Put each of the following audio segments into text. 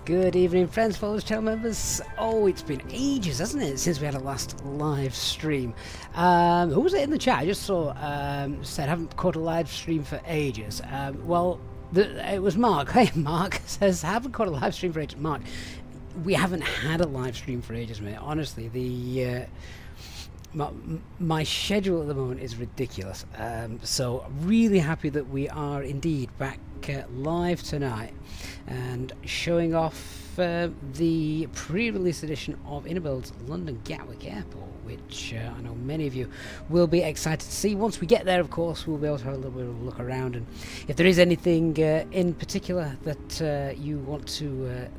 Good evening, friends, followers, channel members. Oh, it's been ages, hasn't it, since we had a last live stream. Who was it in the chat? I just saw said haven't caught a live stream for ages. Well, it was Mark. Hey, Mark says haven't caught a live stream for ages. Mark, we haven't had a live stream for ages, mate. Honestly, the my schedule at the moment is ridiculous. So really happy that we are indeed back live tonight and showing off the pre-release edition of IniBuilds London Gatwick Airport, which I know many of you will be excited to see. Once we get there, of course, we'll be able to have a little bit of a look around, and if there is anything in particular that you want to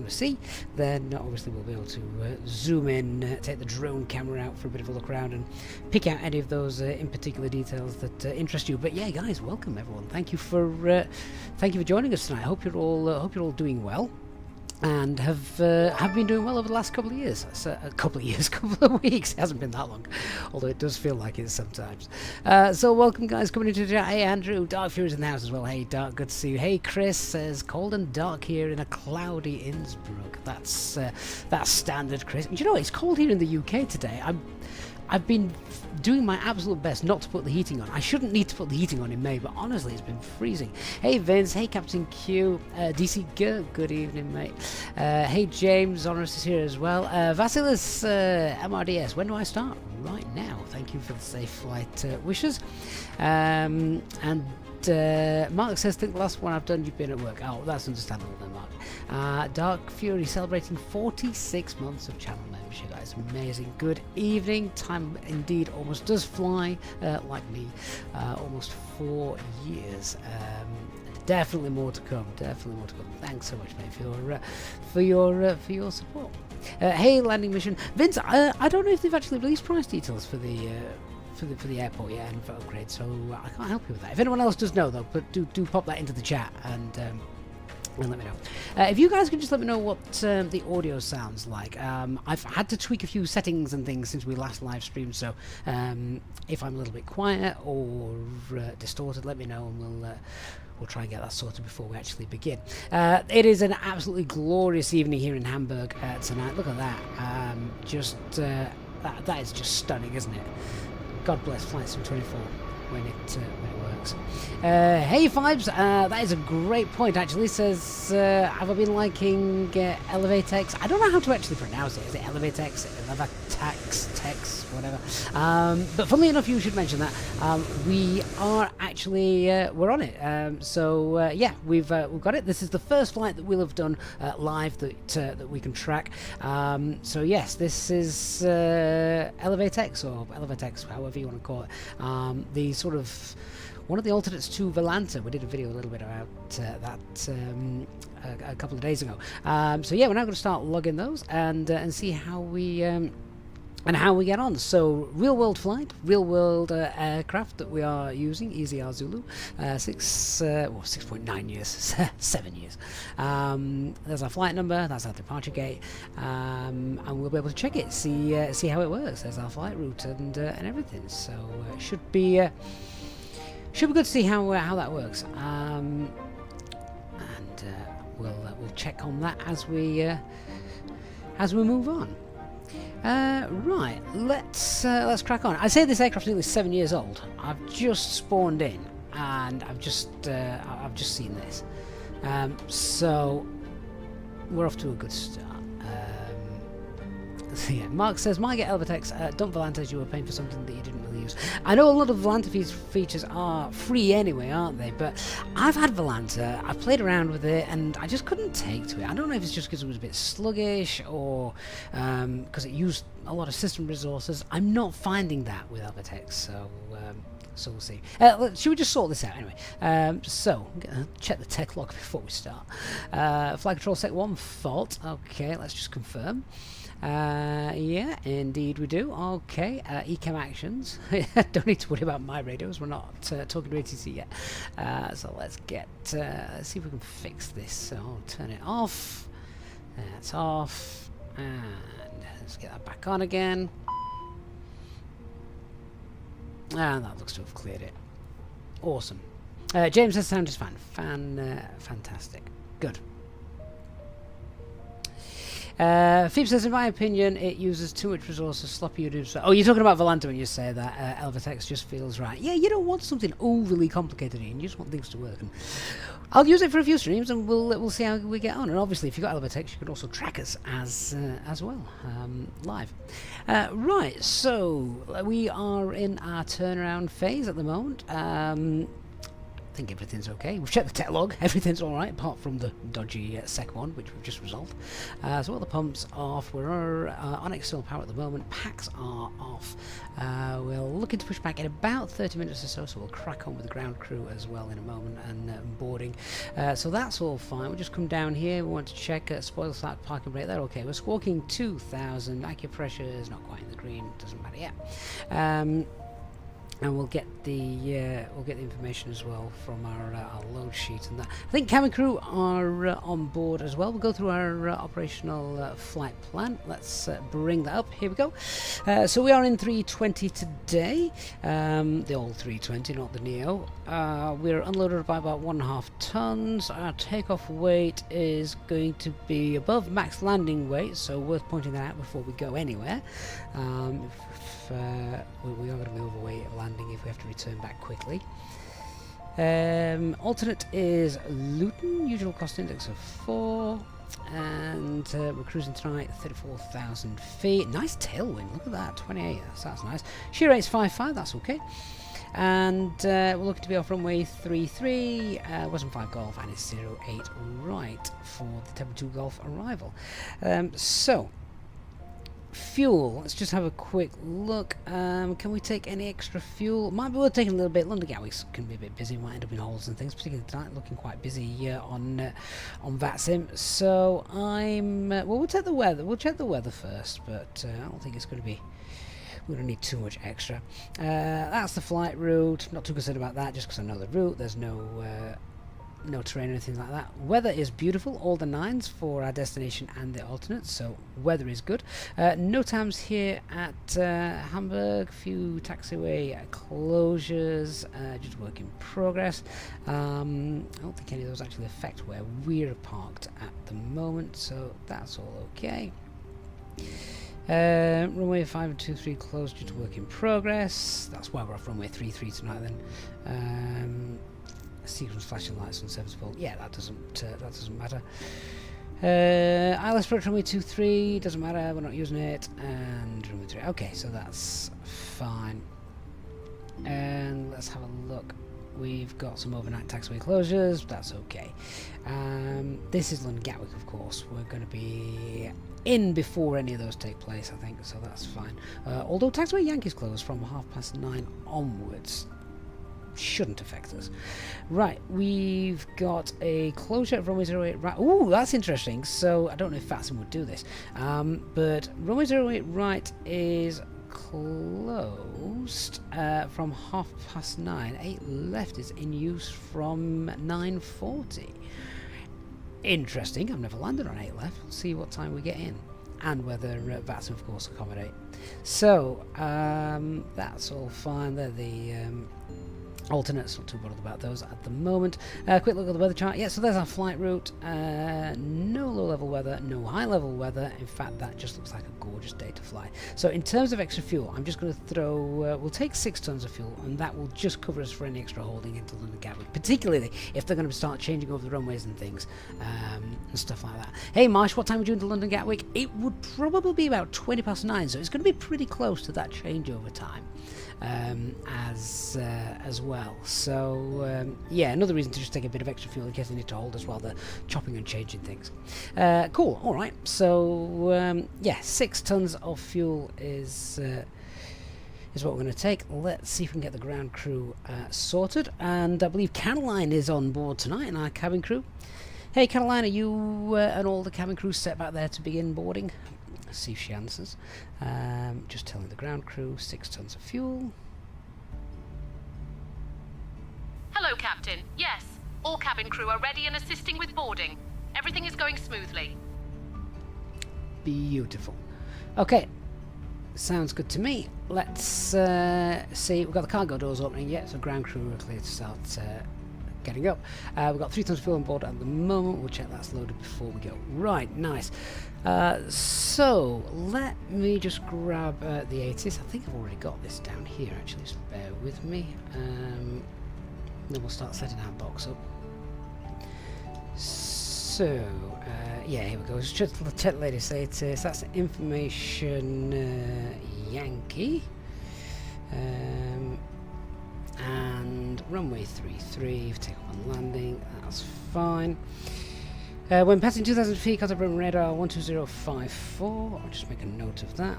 see, then obviously we'll be able to zoom in, take the drone camera out for a bit of a look around, and pick out any of those in particular details that interest you. But yeah, guys, welcome everyone. Thank you for joining us tonight. I hope you're all doing well, and have been doing well over the last couple of years. So, couple of weeks. It hasn't been that long, although it does feel like it sometimes. So welcome, guys, coming into the chat. Hey, Andrew, Dark Fury's in the house as well. Hey, Dark, good to see you. Hey, Chris says cold and dark here in a cloudy Innsbruck. That's standard, Chris. And you know what? It's cold here in the UK today. I've been doing my absolute best not to put the heating on. I shouldn't need to put the heating on in May, but honestly, it's been freezing. Hey, Vince. Hey, Captain Q. DC Gurk. Good evening, mate. Hey, James. Honoris is here as well. Vasilis MRDS. When do I start? Right now. Thank you for the safe flight wishes. And Mark says, think the last one I've done, you've been at work. Oh, that's understandable then, Mark. Dark Fury celebrating 46 months of channel membership. That is amazing. Good evening. Time indeed almost does fly, like me. Almost 4 years. Definitely more to come. Definitely more to come. Thanks so much, mate, for your support. Hey, landing mission. Vince, I don't know if they've actually released price details for the airport yet and for upgrades, so I can't help you with that. If anyone else does know though, but do pop that into the chat and let me know. If you guys could just let me know what the audio sounds like. I've had to tweak a few settings and things since we last live streamed, so if I'm a little bit quiet or distorted, let me know, and we'll try and get that sorted before we actually begin. It is an absolutely glorious evening here in Hamburg tonight. Look at that. That is just stunning, isn't it? God bless Flight Sim 24 when it works. Hey, Fibes, that is a great point, actually. Says, have I been liking Elevatex? I don't know how to actually pronounce it. Is it Elevatex? Tex, whatever. But funnily enough, you should mention that. We are actually, we're on it. So yeah, we've got it. This is the first flight that we'll have done live that we can track. So yes, this is Elevatex, or Elevatex, however you want to call it. The sort of one of the alternates to Volanta. We did a video a little bit about that a couple of days ago. So yeah, we're now going to start logging those and see how we get on. So real world flight, real world aircraft that we are using, EasyR Zulu, 6.9 years, 7 years. There's our flight number, that's our departure gate, and we'll be able to check it, see how it works. There's our flight route and everything. So should be good to see how that works. And we'll check on that as we move on. Right, let's crack on. I say this aircraft is nearly 7 years old. I've just spawned in, and I've just seen this. So we're off to a good start. So yeah, Mark says, "My get Elevatex, don't Volantas, you were paying for something that you didn't really use." I know a lot of Volanta features are free anyway, aren't they? But I've had Volanta, I've played around with it, and I just couldn't take to it. I don't know if it's just because it was a bit sluggish, or because it used a lot of system resources. I'm not finding that with Elevatex, so we'll see. Should we just sort this out anyway? So, I'm going to check the tech log before we start. Flight control sec 1 fault. Okay, let's just confirm. Yeah, indeed we do. Okay, ECAM actions. Don't need to worry about my radios. We're not talking to ATC yet. So let's see if we can fix this. So turn it off. That's off. And let's get that back on again. And that looks to have cleared it. Awesome. James says sound is fine. Fantastic. Good. Phoebe says, in my opinion, it uses too much resources, sloppy uses. Oh, you're talking about Volanta when you say that. Elvatex just feels right. Yeah, you don't want something overly complicated, you just want things to work. And I'll use it for a few streams, and we'll see how we get on. And obviously, if you've got Elvatex, you can also track us as well, live. Right, so we are in our turnaround phase at the moment. I think everything's okay. We've checked the tech log, everything's alright, apart from the dodgy sec one, which we've just resolved. So all the pumps off, we're on external power at the moment, packs are off. We'll look into pushback in about 30 minutes or so, so we'll crack on with the ground crew as well in a moment, and boarding. So that's all fine. We'll just come down here, we want to check spoiler start parking brake, they're okay. We're squawking 2,000, acupressure is not quite in the green, doesn't matter yet. And we'll get the information as well from our load sheet and that. I think cabin crew are on board as well. We'll go through our operational flight plan. Let's bring that up. Here we go. So we are in 320 today. The old 320, not the Neo. We're unloaded by about 1.5 tons. Our takeoff weight is going to be above max landing weight, so worth pointing that out before we go anywhere. We are going to be overweight at landing if we have to return back quickly. Alternate is Luton, usual cost index of 4, and we're cruising tonight 34,000 feet. Nice tailwind, look at that, 28, that's nice. Shear rate's 5.5, that's okay. And we're looking to be off runway 33, wasn't 5 Golf, and it's 08 right for the Temple 2 Golf arrival. So fuel, let's just have a quick look. Can we take any extra fuel? Might be worth taking a little bit. London Gatwick can be a bit busy, might end up in holes and things, particularly tonight, looking quite busy on VATSIM. So well, we'll take the weather, we'll check the weather first, but I don't think it's going to be, we're going to need too much extra. That's the flight route, not too concerned about that just because I know the route, there's no terrain or anything like that. Weather is beautiful, all the 9s for our destination and the alternates, so weather is good. No times here at Hamburg, few taxiway closures, just work in progress. I don't think any of those actually affect where we're parked at the moment, so that's all okay. Runway 5 and 23 closed due to work in progress. That's why we're off runway 33 tonight then. Sequence flashing lights on serviceable. Yeah, that doesn't matter. ILS approach runway 23 doesn't matter. We're not using it. And runway 3. Okay, so that's fine. And let's have a look. We've got some overnight taxiway closures. That's okay. This is London Gatwick, of course. We're going to be in before any of those take place, I think. So that's fine. Although taxiway Yankees closed from 9:30 onwards. Shouldn't affect us. Right, we've got a closure of runway 08 right. Ooh, that's interesting. So I don't know if VATSIM would do this, but runway 08 right is closed from 9:30. 8 left is in use from 9:40. Interesting. I've never landed on 8 left. Let's see what time we get in and whether VATSIM, of course, accommodate. So that's all fine. They're the alternates, not too bothered about those at the moment. Quick look at the weather chart. Yeah, so there's our flight route. No low level weather, no high level weather. In fact, that just looks like a gorgeous day to fly. So in terms of extra fuel, I'm just going to throw, we'll take 6 tons of fuel, and that will just cover us for any extra holding into London Gatwick, particularly if they're going to start changing over the runways and things, and stuff like that. Hey Marsh, what time would you into London Gatwick? It would probably be about 9:20, so it's going to be pretty close to that changeover time. As well. So yeah, another reason to just take a bit of extra fuel in case they need to hold us while they're chopping and changing things. Cool. All right. So yeah, 6 tons of fuel is what we're going to take. Let's see if we can get the ground crew sorted. And I believe Caroline is on board tonight in our cabin crew. Hey Caroline, are you and all the cabin crew set back there to begin boarding? See if she answers. Just telling the ground crew 6 tons of fuel. Hello, Captain. Yes, all cabin crew are ready and assisting with boarding. Everything is going smoothly. Beautiful. Okay, sounds good to me. Let's see. We've got the cargo doors opening yet, so ground crew are clear to start getting up. We've got 3 tons of fuel on board at the moment. We'll check that's loaded before we go. Right, nice. So let me just grab the ATIS. I think I've already got this down here actually, just bear with me. Then we'll start setting our box up. So yeah, here we go. Just check the latest ATIS. That's information Yankee. And runway 33 for takeoff and landing, that's fine. When passing 2,000 feet, contact Roman radar 12054. I'll just make a note of that.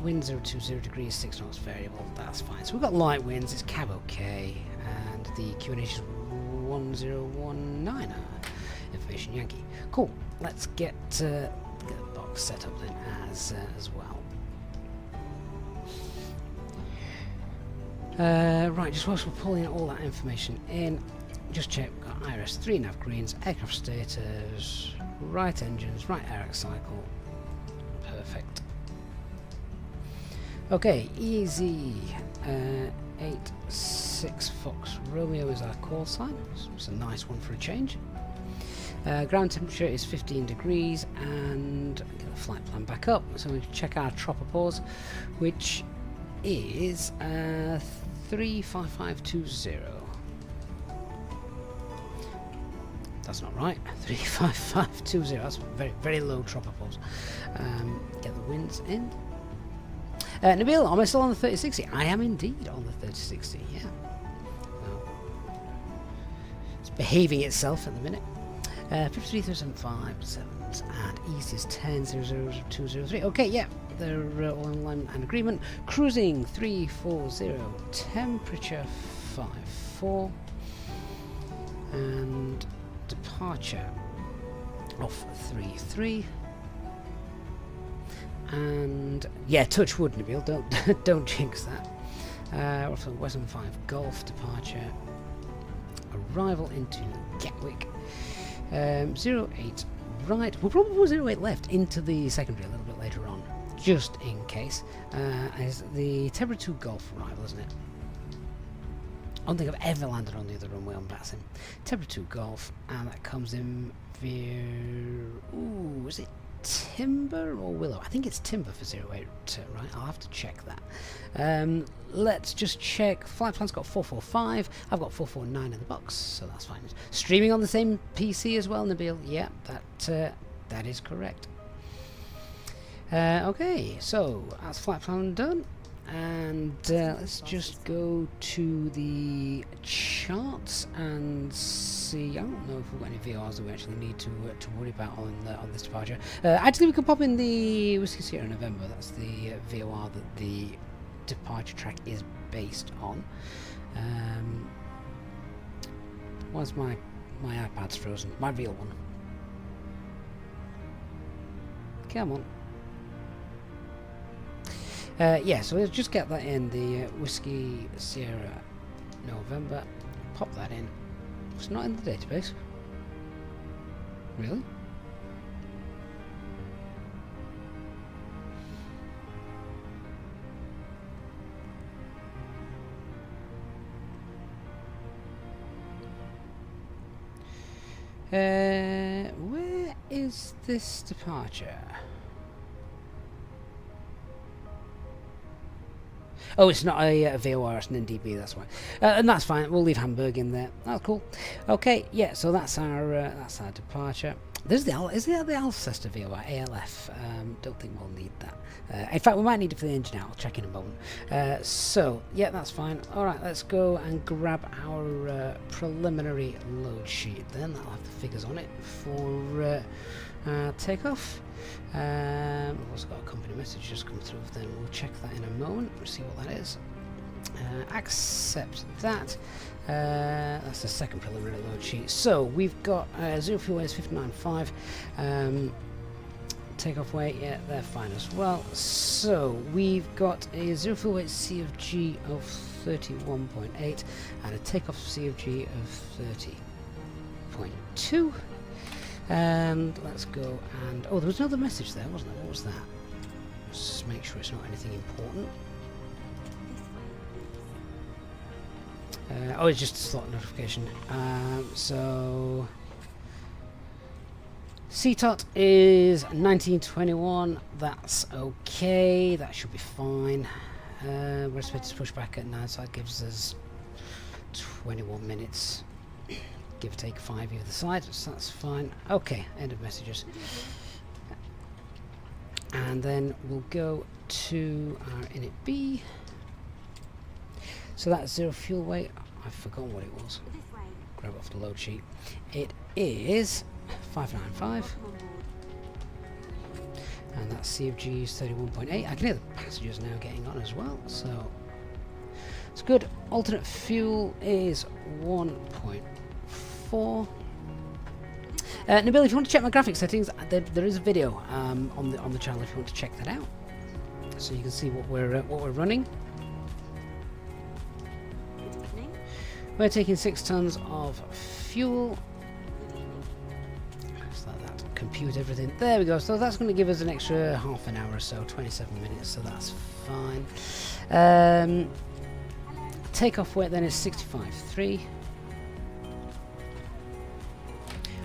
Wind 020 degrees, 6 knots variable, that's fine. So we've got light winds, it's cab okay, and the QNH is 1019. Information Yankee. Cool. Let's get the box set up then as well. Right, just whilst we're pulling all that information in, just check we've got IRS 3 nav greens, aircraft status, right engines, right ARC cycle. Perfect. Okay, easy. 86 Fox Romeo is our call sign. It's a nice one for a change. Ground temperature is 15 degrees, and get the flight plan back up. So we check our tropopause, which is 35520. That's not right. 35520. That's very, very low tropopause. Get the winds in. Nabil, am I still on the 3060? I am indeed on the 3060. Yeah. It's behaving itself at the minute. 53,057 and east is 10,00203. Okay, yeah, they're all in line and agreement. Cruising 340, temperature 54, and departure off 33. And yeah, touch wood, Nabil. Don't jinx that. Off the Western 5 Golf departure. Arrival into Gatwick. 08 right. We'll probably 08 left into the secondary a little bit later on, just in case. Is the Tebra 2 Golf arrival, isn't it? I don't think I've ever landed on the other runway on VATSIM. Tebra 2 Golf, and that comes in via. Ooh, is it Timber or Willow? I think it's Timber for 08, right? I'll have to check that. Let's just check. Flight plan's got 445. I've got 449 in the box, so that's fine. Streaming on the same PC as well, Nabil. Yeah, that is correct. Okay, so that's flight plan done, and let's just go to the charts and see. I don't know if we've got any VRs that we actually need to worry about on this departure. Actually, we could pop in the Whiskey Sierra November. That's the VOR that the departure track is based on. Why's my iPad's frozen? My real one. Come on. Yeah, so let's just get that in, the Whiskey Sierra November. Pop that in. It's not in the database. Really? Where is this departure? Oh, it's not a VOR, it's an NDB, that's why. And that's fine, we'll leave Hamburg in there. That's cool. Okay, yeah, so that's our departure. There's the Alcester VOR, ALF. Don't think we'll need that. In fact, we might need it for the engine out. I'll check in a moment. So, yeah, that's fine. Alright, let's go and grab our preliminary load sheet then. That'll have the figures on it for takeoff. We've also got a company message just come through, then we'll check that in a moment. We'll see what that is. Accept that. That's the second preliminary load sheet. So we've got 0 fuel weight is 59.5. Takeoff weight, yeah, they're fine as well. So we've got a 0 fuel weight CFG of 31.8 and a takeoff CFG of 30.2. And let's go and there was another message there, wasn't there? What was that? Let's just make sure it's not anything important. Oh, it's just a slot notification. So CTOT is 1921. That's okay. That should be fine. We're supposed to push back at 9, so that gives us 21 minutes. Give or take 5 either side, so that's fine. Okay, end of messages. And then we'll go to our init B. So that's 0 fuel weight. I've forgotten what it was. Grab it off the load sheet. It is 595. And that CFG is 31.8. I can hear the passengers now getting on as well, so it's good. Alternate fuel is 1.4. Nabil, if you want to check my graphic settings, there is a video on the channel if you want to check that out, so you can see what we're running. We're taking 6 tons of fuel. Just let that compute everything. There we go. So that's going to give us an extra half an hour or so, 27 minutes. So that's fine. Takeoff weight then is 65.3.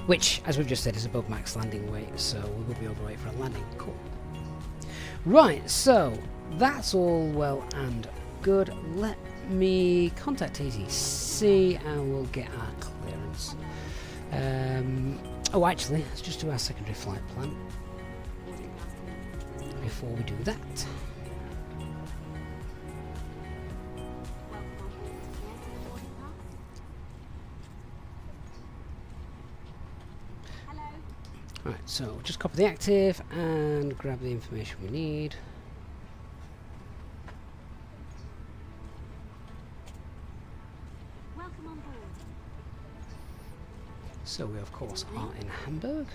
Which, as we've just said, is above max landing weight, so we will be overweight for a landing. Cool. Right, so that's all well and good. Let me contact ATC and we'll get our clearance. Oh, actually, let's just do our secondary flight plan before we do that. Right, so just copy the active and grab the information we need. Welcome on board. So we of course are in Hamburg.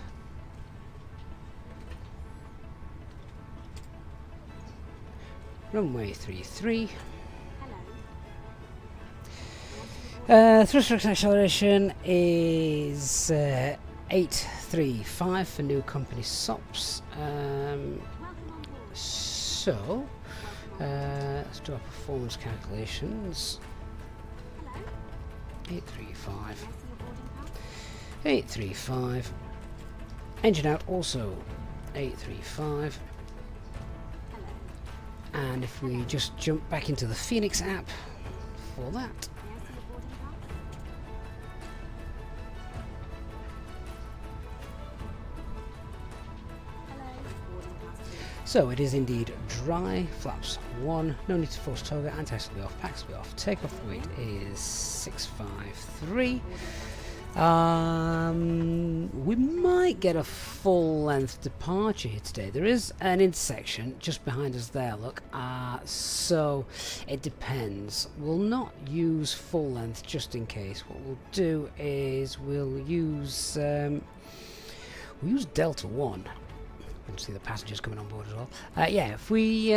Runway 33. Hello. Thrust acceleration is 835 for new company SOPs. Welcome on board. So let's do our performance calculations. Hello. 835. Pressing your boarding pass. 835. Engine out also 835. Hello. And if we just jump back into the Fenix app for that. May I see your boarding pass? Hello. Boarding pass 2. So it is indeed dry, flaps 1, no need to force toga, anti-tax will be off, packs will be off, takeoff weight is 653. We might get a full length departure here today. There is an intersection just behind us there, look, so it depends. We'll not use full length just in case. What we'll do is we'll use Delta 1. You can see the passengers coming on board as well. Yeah, if we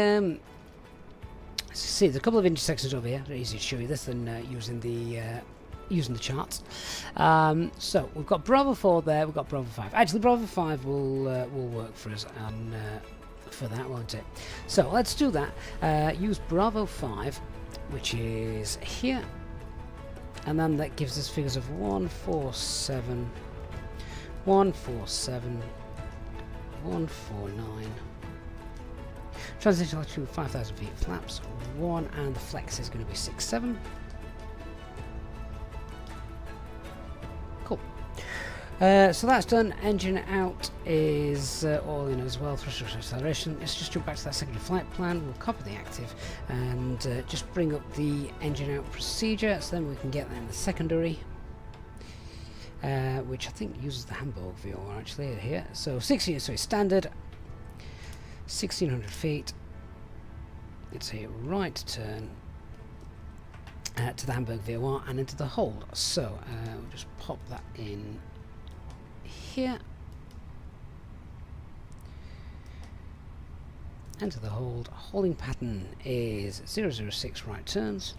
see, there's a couple of intersections over here. It's easier to show you this than using the charts. So we've got Bravo 4 there. We've got Bravo 5. Actually, Bravo 5 will work for us and for that, won't it? So let's do that. Use Bravo 5, which is here, and then that gives us figures of 147, 147. 149. Transition altitude 5,000 feet, flaps 1, and the flex is going to be 67. Cool. So that's done. Engine out is all in as well. Thrust acceleration. Let's just jump back to that secondary flight plan. We'll copy the active and just bring up the engine out procedure, so then we can get that in the secondary. Which I think uses the Hamburg VOR actually here. So 16, so it's standard, 1600 feet. It's a right turn to the Hamburg VOR and into the hold. So we'll just pop that in here. Enter the hold. Holding pattern is 006 right turns.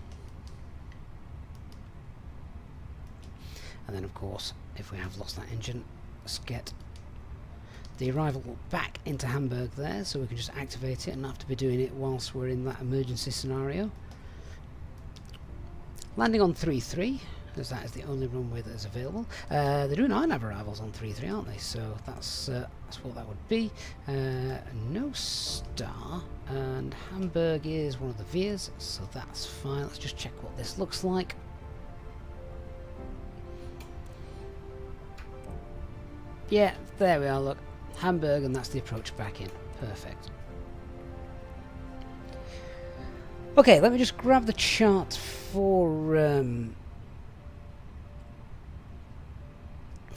And then of course, if we have lost that engine, let's get the arrival back into Hamburg there, so we can just activate it and not have to be doing it whilst we're in that emergency scenario. landing on 3-3, as that is the only runway that is available. They're doing INAV arrivals on 3-3, aren't they? So that's what that would be. No star, and Hamburg is one of the Veers, so that's fine. Let's just check what this looks like. Yeah, there we are, look. Hamburg, and that's the approach back in. Perfect. Okay, let me just grab the chart for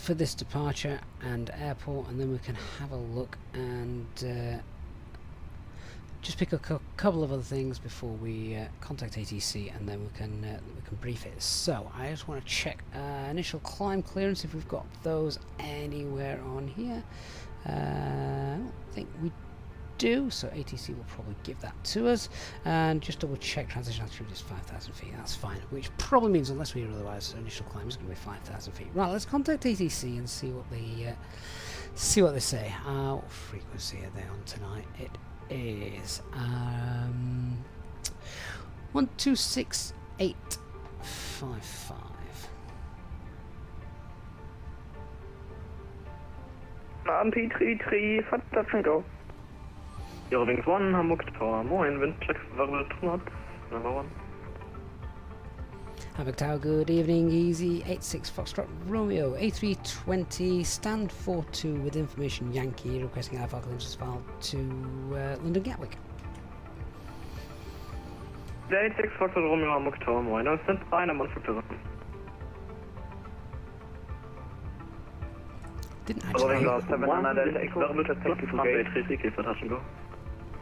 this departure and airport, and then we can have a look and just pick a couple of other things before we contact ATC, and then we can brief it. So I just want to check initial climb clearance, if we've got those anywhere on here. I don't think we do, so ATC will probably give that to us, and just double check transition altitude is 5,000 feet. That's fine, which probably means, unless we hear otherwise, initial climb is going to be 5,000 feet. Right, let's contact ATC and see what they say. What frequency are they on tonight? It is 126855. P33, touch and go. Eurowings 1, Hamburg Tower, moin, wind check, variable 2 knots, number 1. Hamburg Tower, good evening, Easy 86 Foxtrot Romeo, A320, stand 42 with information Yankee, requesting Alpha Clinton's file to London Gatwick. The 86 Foxtrot Romeo, Hamburg Tower, moin, stand by, I'm on Flugplan. Didn't actually. Variable 33, touch and go.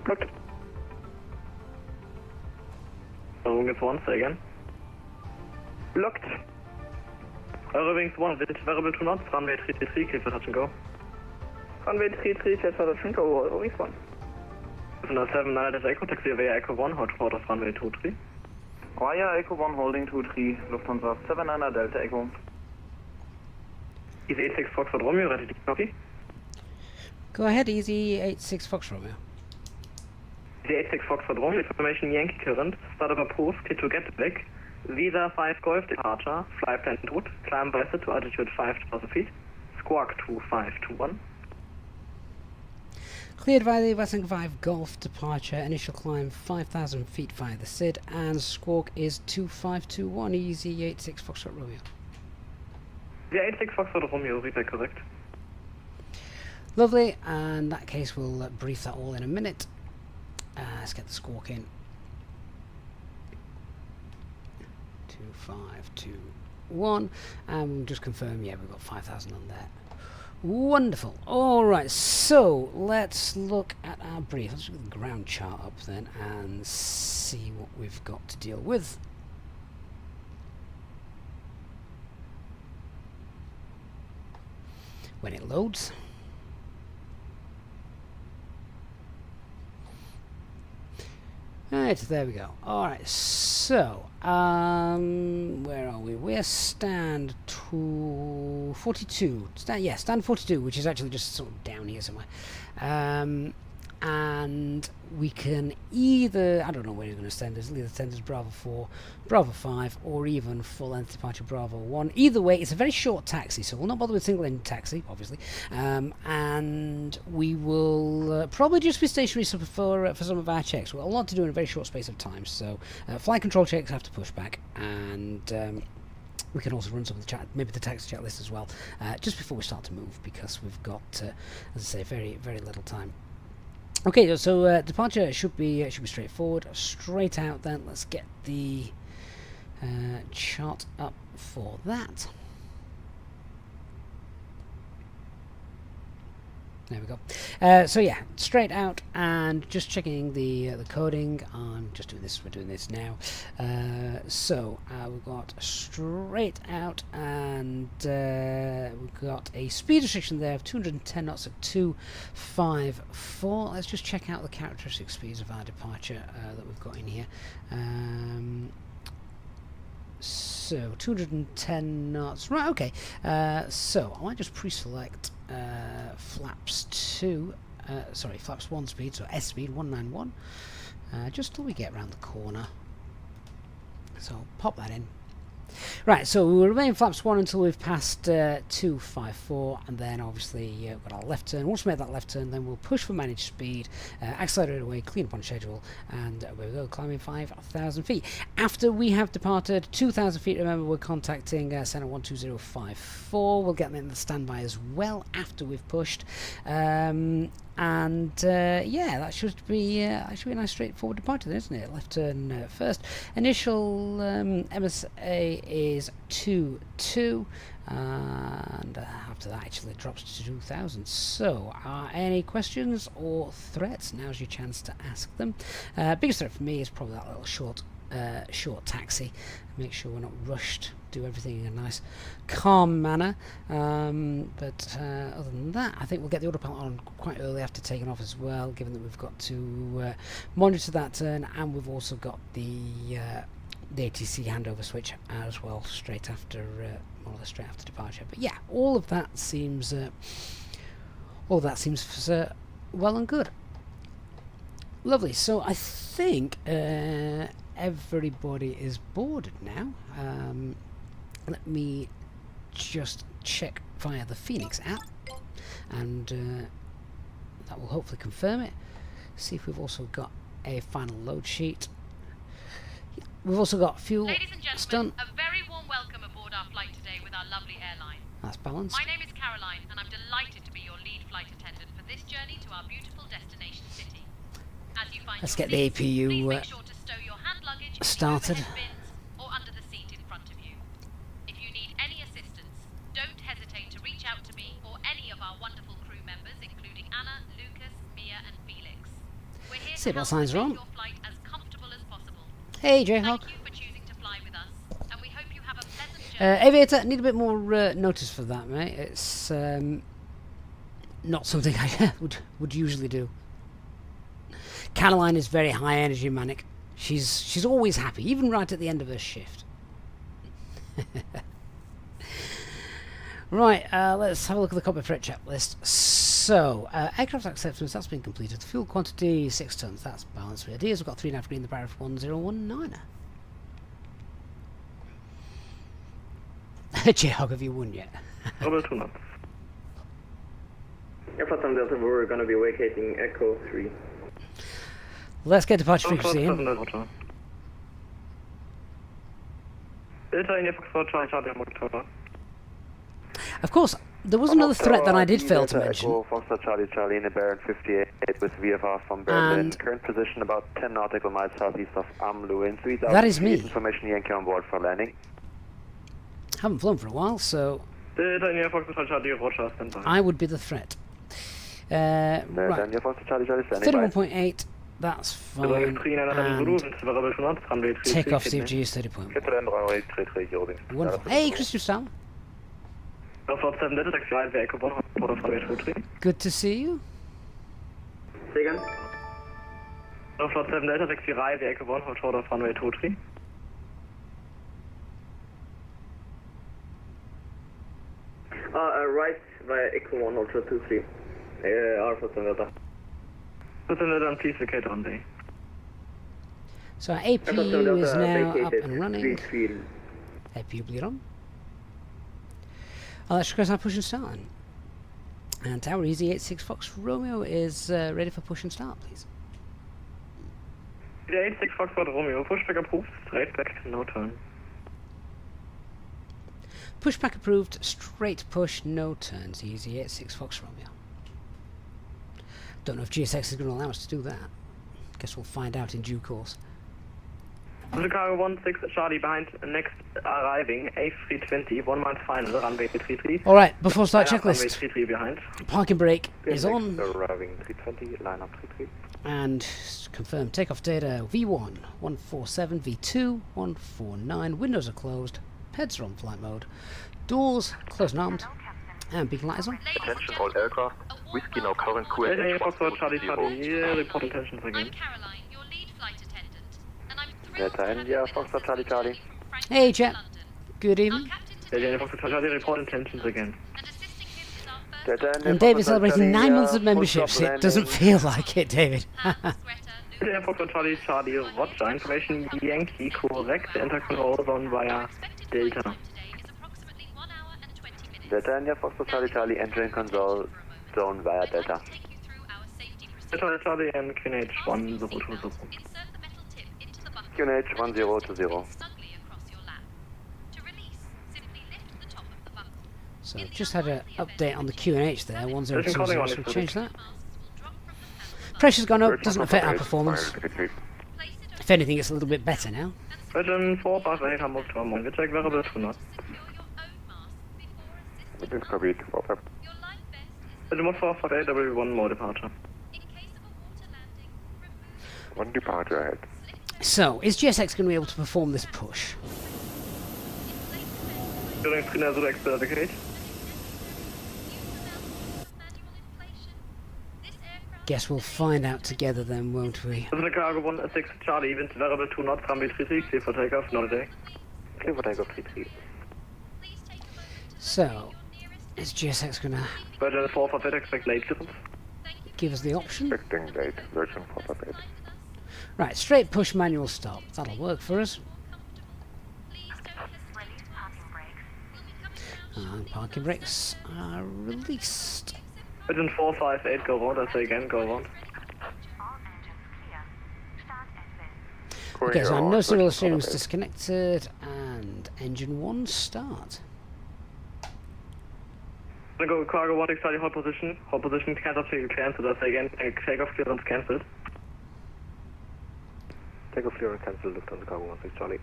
Looked. Eurowings 1, say again. Locked. Eurowings 1, variable 2 knots, runway 33, clear for touch and go. Runway 33, clear for touch and go, Eurowings 1. 797 Echo, taxi via Echo 1, hot port of runway 23. Via Echo 1, holding 23, Lufthansa 79 Delta Echo. Easy 86 Foxtrot Romeo, ready to copy. Go ahead, Easy 86 Fox Romeo. Easy 86 Foxtrot Romeo, information Yankee current, start of approach, clear to Gatwick. Visa 5 Golf departure, fly plan route, climb by to altitude 5,000 feet, squawk 2521. Cleared via the VATSIM 5 Golf departure, initial climb 5,000 feet via the SID, and squawk is 2521, Easy 86 Foxtrot Romeo. The 86 Foxtrot Romeo, read that correct? Lovely, and in that case we'll brief that all in a minute. Let's get the squawk in. 2521, and we'll just confirm, yeah, we've got 5,000 on there. Wonderful. Alright, so let's look at our brief. Let's look at the ground chart up then and see what we've got to deal with. When it loads. Right, there we go. Alright, so, where are we? We're stand 42. Stand 42, which is actually just sort of down here somewhere. And we can either, I don't know where you're going to send us, either send us Bravo 4, Bravo 5, or even full length departure Bravo 1. Either way, it's a very short taxi, so we'll not bother with single engine taxi, obviously. And we will probably just be stationary for some of our checks. We've got a lot to do in a very short space of time, so flight control checks have to push back, and we can also run some of the maybe the taxi checklist as well, just before we start to move, because we've got, as I say, very, very little time. Okay, so departure should be straightforward. Straight out then. Let's get the chart up for that. There we go. So yeah, straight out, and just checking the coding. I'm just doing this. We're doing this now. So we've got straight out, and we've got a speed restriction there of 210 knots at 254. Let's just check out the characteristic speeds of our departure that we've got in here. So 210 knots. Right. Okay. So I might just pre-select flaps 2. Sorry, flaps 1 speed. So S speed 191. Just till we get around the corner. So I'll pop that in. Right, so we will remain flaps 1 until we've passed 254, and then obviously we've got our left turn. Once we make that left turn, then we'll push for managed speed, accelerate away, clean up on schedule, and away we go, climbing 5,000 feet. After we have departed 2,000 feet, remember we're contacting Center 12054. We'll get them in the standby as well after we've pushed. Yeah, that should be a nice straightforward departure, isn't it? Left turn first. Initial MSA is 2-2, and after that actually it drops to 2,000. So, any questions or threats? Now's your chance to ask them. Biggest threat for me is probably that little short taxi. Make sure we're not rushed. Do everything in a nice, calm manner. But other than that, I think we'll get the autopilot on quite early after taking off as well, given that we've got to monitor that turn, and we've also got the ATC handover switch as well, straight after, more or less straight after departure. But yeah, all of that seems well and good. Lovely. So I think everybody is boarded now. Let me just check via the Fenix app, and that will hopefully confirm it. See if we've also got a final load sheet. We've also got fuel. Ladies and gentlemen, a very warm welcome aboard our flight today with our lovely airline. That's balanced. My name is Caroline, and I'm delighted to be your lead flight attendant for this journey to our beautiful destination city. As you find Let's your get the seats, APU please make sure to stow your hand luggage in the started. overhead bins or under the seat in front of you. If you need any assistance, don't hesitate to reach out to me or any of our wonderful crew members, including Anna, Lucas, Mia, and Felix. We're here to Seatbelt help signs are make on. your flight as comfortable as possible. Hey, Jayhawk. Thank you for choosing to fly with us, and we hope you have a pleasant journey. Aviator, need a bit more notice for that, mate. It's not something I would usually do. Caroline is very high energy, manic. She's always happy, even right at the end of her shift. Right, let's have a look at the cockpit threat checklist. So, aircraft acceptance, that's been completed. Fuel quantity, 6 tons, that's balanced with ideas. We've got 3.5 green, the Barrett 1019er. Jayhawk, have you won yet? Over 2 knots. FSTraffic Delta, we're going to be vacating Echo 3. Let's get departure frequency in. Delta in Foxtrot, Charlie Motor. Of course, there was another threat that I did fail to mention. Foxtrot Charlie in the Barrett 58 with VFR from Berlin. And current position about 10 nautical miles southeast of Amlu in 3000. that is me. Information Yankee on board for landing. Haven't flown for a while, so Delta in Foxtrot Charlie Roger, standby. I would be the threat. Right, Delta Foxtrot Charlie standing by. 31.8, that's fine. And takeoff CFG is 30.1. Wonderful. Hey, Christopher Sal. Good to see you. Say again? Flight 7 Delta taxi Rai, Ecke 1, hold short of runway 23. Right via Echo 1, hold short 23. Alpha 7 Delta. 7 Delta, please vacate on day. So our APU is now up and running. APU bleed on. Let's go push and start. And Tower Easy 86 Fox Romeo is ready for push and start, please. 86 Fox Romeo, pushback approved, straight back, no turn. Pushback approved, straight push, no turns. Easy 86 Fox Romeo. Don't know if GSX is going to allow us to do that. Guess we'll find out in due course. Chicago 16 Charlie behind, next arriving A320, 1 mile final, runway 33. Alright, before start Runway checklist. 33 behind. Parking brake is on. Arriving 320, line up 33. And confirm takeoff data V1 147, V2 149. Windows are closed. Peds are on flight mode. Doors closed and armed. And beacon light is on. Attention all aircraft. Whiskey now current QNH. Delta Foxtrot Charlie Charlie, report attention I'm again. Caroline, your lead flight attendant, and I'm thrilled to Delta have India, you with us Foxtrot Charlie on the journey Charlie. from Frankfurt Hey, to Jet. London. Good Our evening. captain today Delta Foxtrot Charlie, report intentions again. and assisting him is our first Delta India, And David Foxtrot celebrating Charlie, 9 months of full membership. stop It doesn't landing. feel like it, David. Hans, Greta, Delta Foxtrot Charlie Charlie, Roger, information Yankee, correct, enter control zone via Delta. time today is approximately 1 hour and 20 minutes. Delta India Foxtrot Charlie Charlie entering console zone via I'd Delta. like to take you through our safety procedure. Delta Charlie and QNH Fasten your 1020. seatbelt, insert the metal tip into the buckle, QNH and adjust it 1020. snugly across your lap. To release, simply lift the top of the buckle. So just had an update on the QNH there, 1020, so we'll change that. Masks will drop from the panel. Pressure's gone up, doesn't affect our performance. Place it If anything, it's a little bit better now. Virgin 4 Past 8 Hamburg to Hamburg. We check variable 2 knots. secure your own mask before assisting. This copied. Your life vest is Virgin 4 Past 8 W1 more departure. in case of a water landing. Remove One departure ahead. So, is GSX going to be able to perform this push? During Trina Zulu Expert Gate. Guess we'll find out together then, won't we? This is Cargo 16 Charlie, wind variable 2 knots, runway 33, clear for takeoff, not a day. Clear for takeoff 33. So, is GSX going to Virgin 4 for FedEx, expect late clearance. give us the option? Expecting late. Virgin 458. Right, straight push manual stop. That'll work for us. And parking brakes are released. Virgin 458, go round, I say again, go round. Okay, so no serial steering's disconnected, and engine 1 start. Then go cargo 16 Charlie, hold position, cancel, cancelled, I say again, takeoff clearance cancelled. Takeoff clearance cancelled. Lufthansa Cargo 16 Charlie.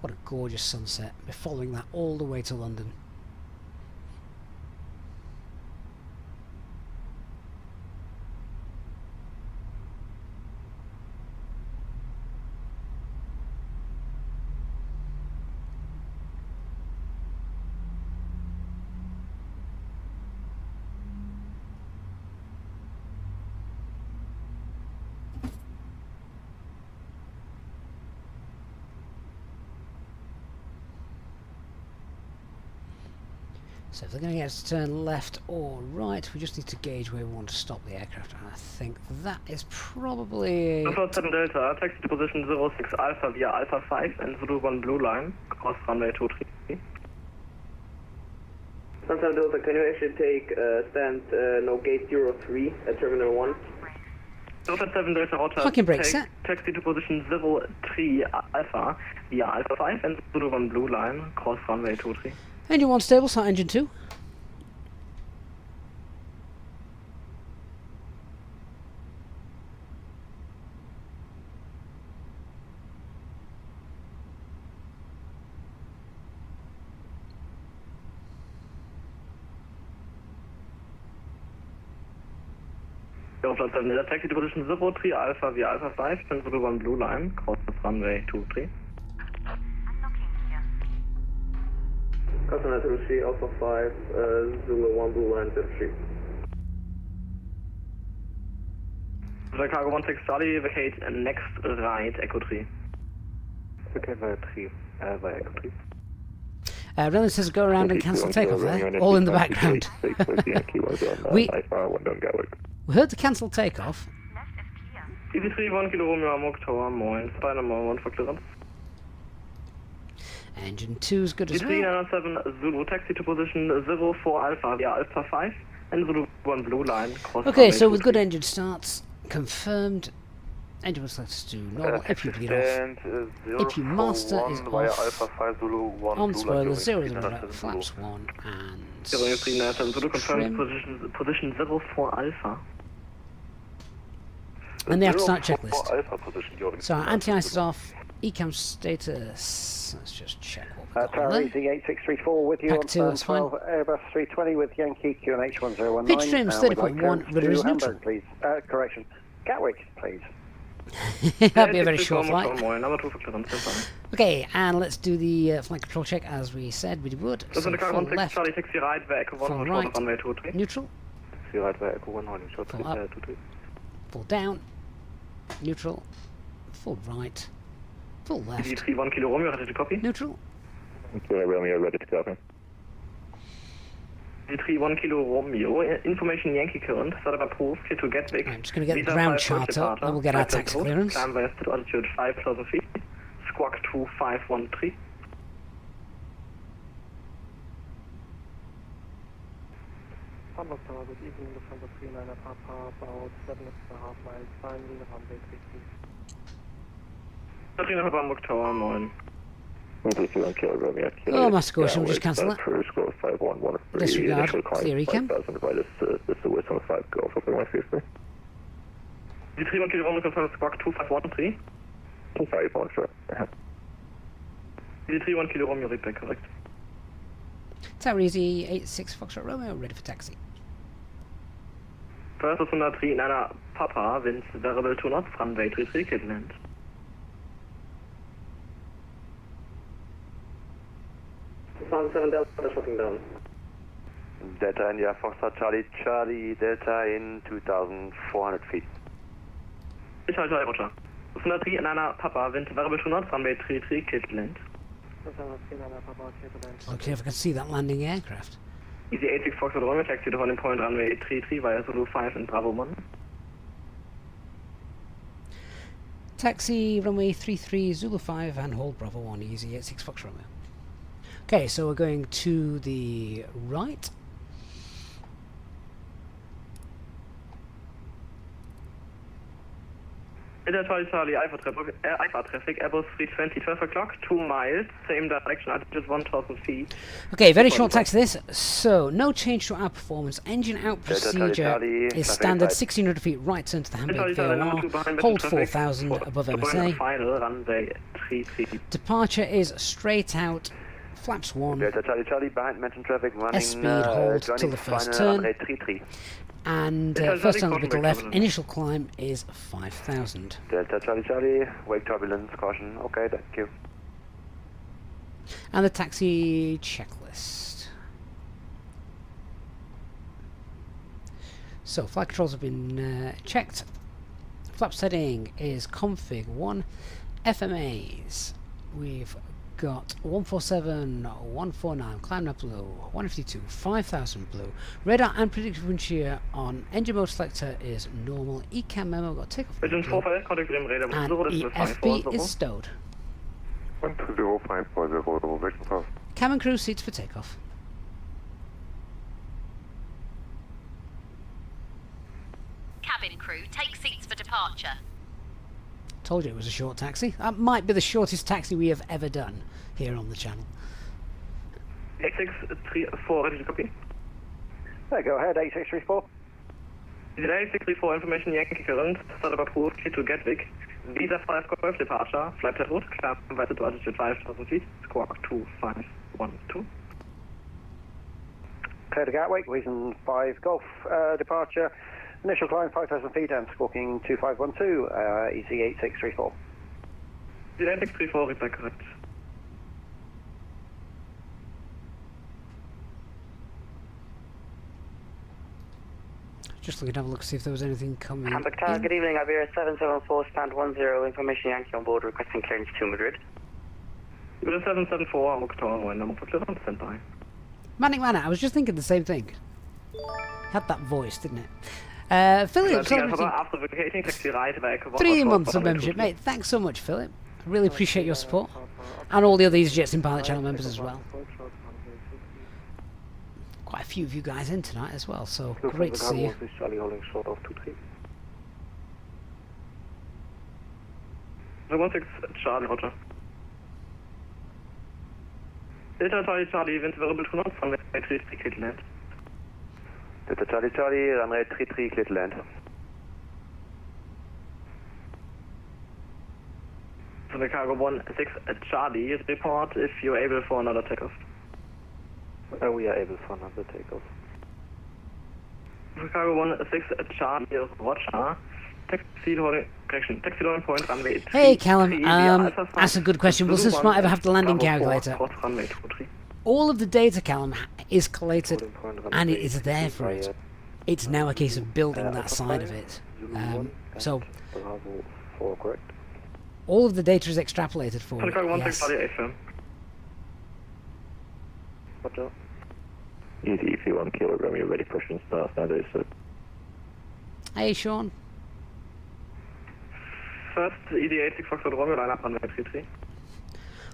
What a gorgeous sunset. We're following that all the way to London. So if they're going to get us to turn left or right, we just need to gauge where we want to stop the aircraft. And I think that is probably... 7 Delta, taxi to position 06 Alpha via Alpha 5 and Zulu 1 blue line, cross runway 23. 7 Delta, can you actually take stand no gate 03 at Terminal 1? 7 Delta, Roger. Parking brake set. Taxi to position 03 Alpha via Alpha 5 and Zulu 1 blue line, cross runway 23. Engine 1 stable, start engine 2. Flight 7 Delta, taxi to position 03 Alpha via Alpha 5 and Zulu 1 blue line, cross runway 23. Customer 03 Alpha 5, Zulu 1 blue line 03. Cargo 16 Charlie, vacate next right, Echo 3. Okay, via 3. Via Echo 3. Reynolds says go around and cancel takeoff there, all in the background. We heard the cancel takeoff. DC3 1 Kilo Romeo Hamburg Tower, moin, Spy number 1 for clearance. Engine 2 is good as well. DC907 Zulu, taxi to position 04 Alpha via Alpha 5 and Zulu 1 blue line, cross Okay, so with good engine starts, confirmed. Engine was selected to normal, if you bleed off. If you master is off. On spoiler, 0 is right, flaps 1 and Zulu confirmed trim. position 04 Alpha. And the after start checklist. Alpha position, So our anti-ice is off, ECAM status, let's just check what we've got on Tower there. Easy 8634 with you Pack on two, that's fine. 12 Airbus 320 with Yankee QNH 1019. Pitch trim's 30.1, rudder is neutral. Hamburg, please. Correction. Gatwick, please. That'd be a very short flight. Number 2 for clearance. Okay, and let's do the flight control check as we said we would. So So full 16 left, Charlie, taxi right, via Echo 1 full for right, runway 23. neutral, Taxi right via Echo 1 short full up, 23. full down, neutral, full right, full left, DC3 1 Kilo Romeo, ready to copy. neutral, Romeo ready to copy. DC3 1 Kilo Romeo, information Yankee current, startup approved, clear to Gatwick. I'm just going to get the Visa ground 5 chart up, then we'll get our taxi clearance. Climb via altitude 5,000 feet. squawk 2513. Hamburg Tower, good evening, Lufthansa 39 Papa, about 7.5 miles, finding runway 33. 13 Hamburg Tower, moin. Oh, my score, shall we just cancel that? Disregard, clear ecam. Die 3 Kilo Romeo confirmed squawk 2513. 251, sure. Die 3 Kilo Romeo read back, correct. Tower Easy 86 Foxtrot Romeo, ready for taxi. First is 103 in einer Papa, winds variable 2 knots, runway 33, Kitland. Sound 7 Delta, shutting down. Delta India, Foxtrot Charlie, Charlie, Delta in 2,400 feet. Ich halte Roger. 103 in einer Papa, wind variable 2 knots, runway 33, Kitland. Okay, if I can see that landing aircraft. Easy 86 Foxtrot Romeo, taxi to holding point runway 33 via Zulu 5 and Bravo 1. Taxi runway 33 Zulu 5 and hold Bravo 1 Easy 86 Fox Romeo. Okay, so we're going to the right. Intertoll Charlie Alpha traffic, Airbus 320, 12 o'clock, 2 miles, same direction, altitude 1,000 feet. Okay, very short taxi this. So, no change to our performance. Engine out procedure is standard 1,600 feet right turn to the Hamburg VOR. Hold 4,000 above MSA. Final runway 33. Departure is straight out. Flaps 1. Delta Charlie Charlie, behind mentioned traffic running. S-speed hold till the first turn. And first turn to the left, initial climb is 5,000. Delta Charlie Charlie, wake turbulence, caution. Okay, thank you. And the taxi checklist. So flight controls have been checked. Flap setting is config 1. FMAs. We've got 147, 149, climb up blue, 152, 5,000 blue. Radar and predictive wind shear on engine mode selector is normal. Ecam memo got takeoff. And EFB is stowed. 12054, Cabin crew seats for takeoff. Cabin crew, take seats for departure. Told you it was a short taxi. That might be the shortest taxi we have ever done here on the channel. 8634, ready to copy. Go ahead, 8634. 8634, information Yankee current, start about route to Gatwick. Visa 5 Golf departure, flight that route, climb invited to altitude 5,000 feet, squawk 2512. Clear to Gatwick, reason 5 Golf departure. Initial climb 5,000 feet and squawking 2512, EC 8634. 8634, read back correct. Just looking to have a look, see if there was anything coming. Hamburg Tower, good evening, Iberia 774, stand 10, information Yankee on board, requesting clearance to Madrid. Iberia 774, Hamburg Tower, number for clearance, stand by. Manic Manor, I was just thinking the same thing. Had that voice, didn't it? Philip, 3 months of membership, mate. Thanks so much, Philip. I really appreciate your support. And all the other Easyjet in Pilot channel members as well. Quite a few of you guys in tonight as well, so great to see you. Charlie holding short of 23. 16 Charlie, Roger. Delta Charlie Charlie, wind variable 2 knots, runway 33, Kitland. Delta Charlie Charlie, runway 33, Kitland. So the cargo 16 Charlie, report if you're able for another takeoff. We are able for another takeoff. Cargo 16 Charlie, Roger. Taxi holding point, runway 3. Hey Callum, that's a good question. Will SimSmart ever have the landing calculator? All of the data, Callum, is collated and it is there for it. It's now a case of building that side of it. So, all of the data is extrapolated for it. Yes. Easy, if you 1 kilogram, you're ready for start nowadays, so. Hey Sean. First, ED86 Foxtrot Romeo, line up runway 33.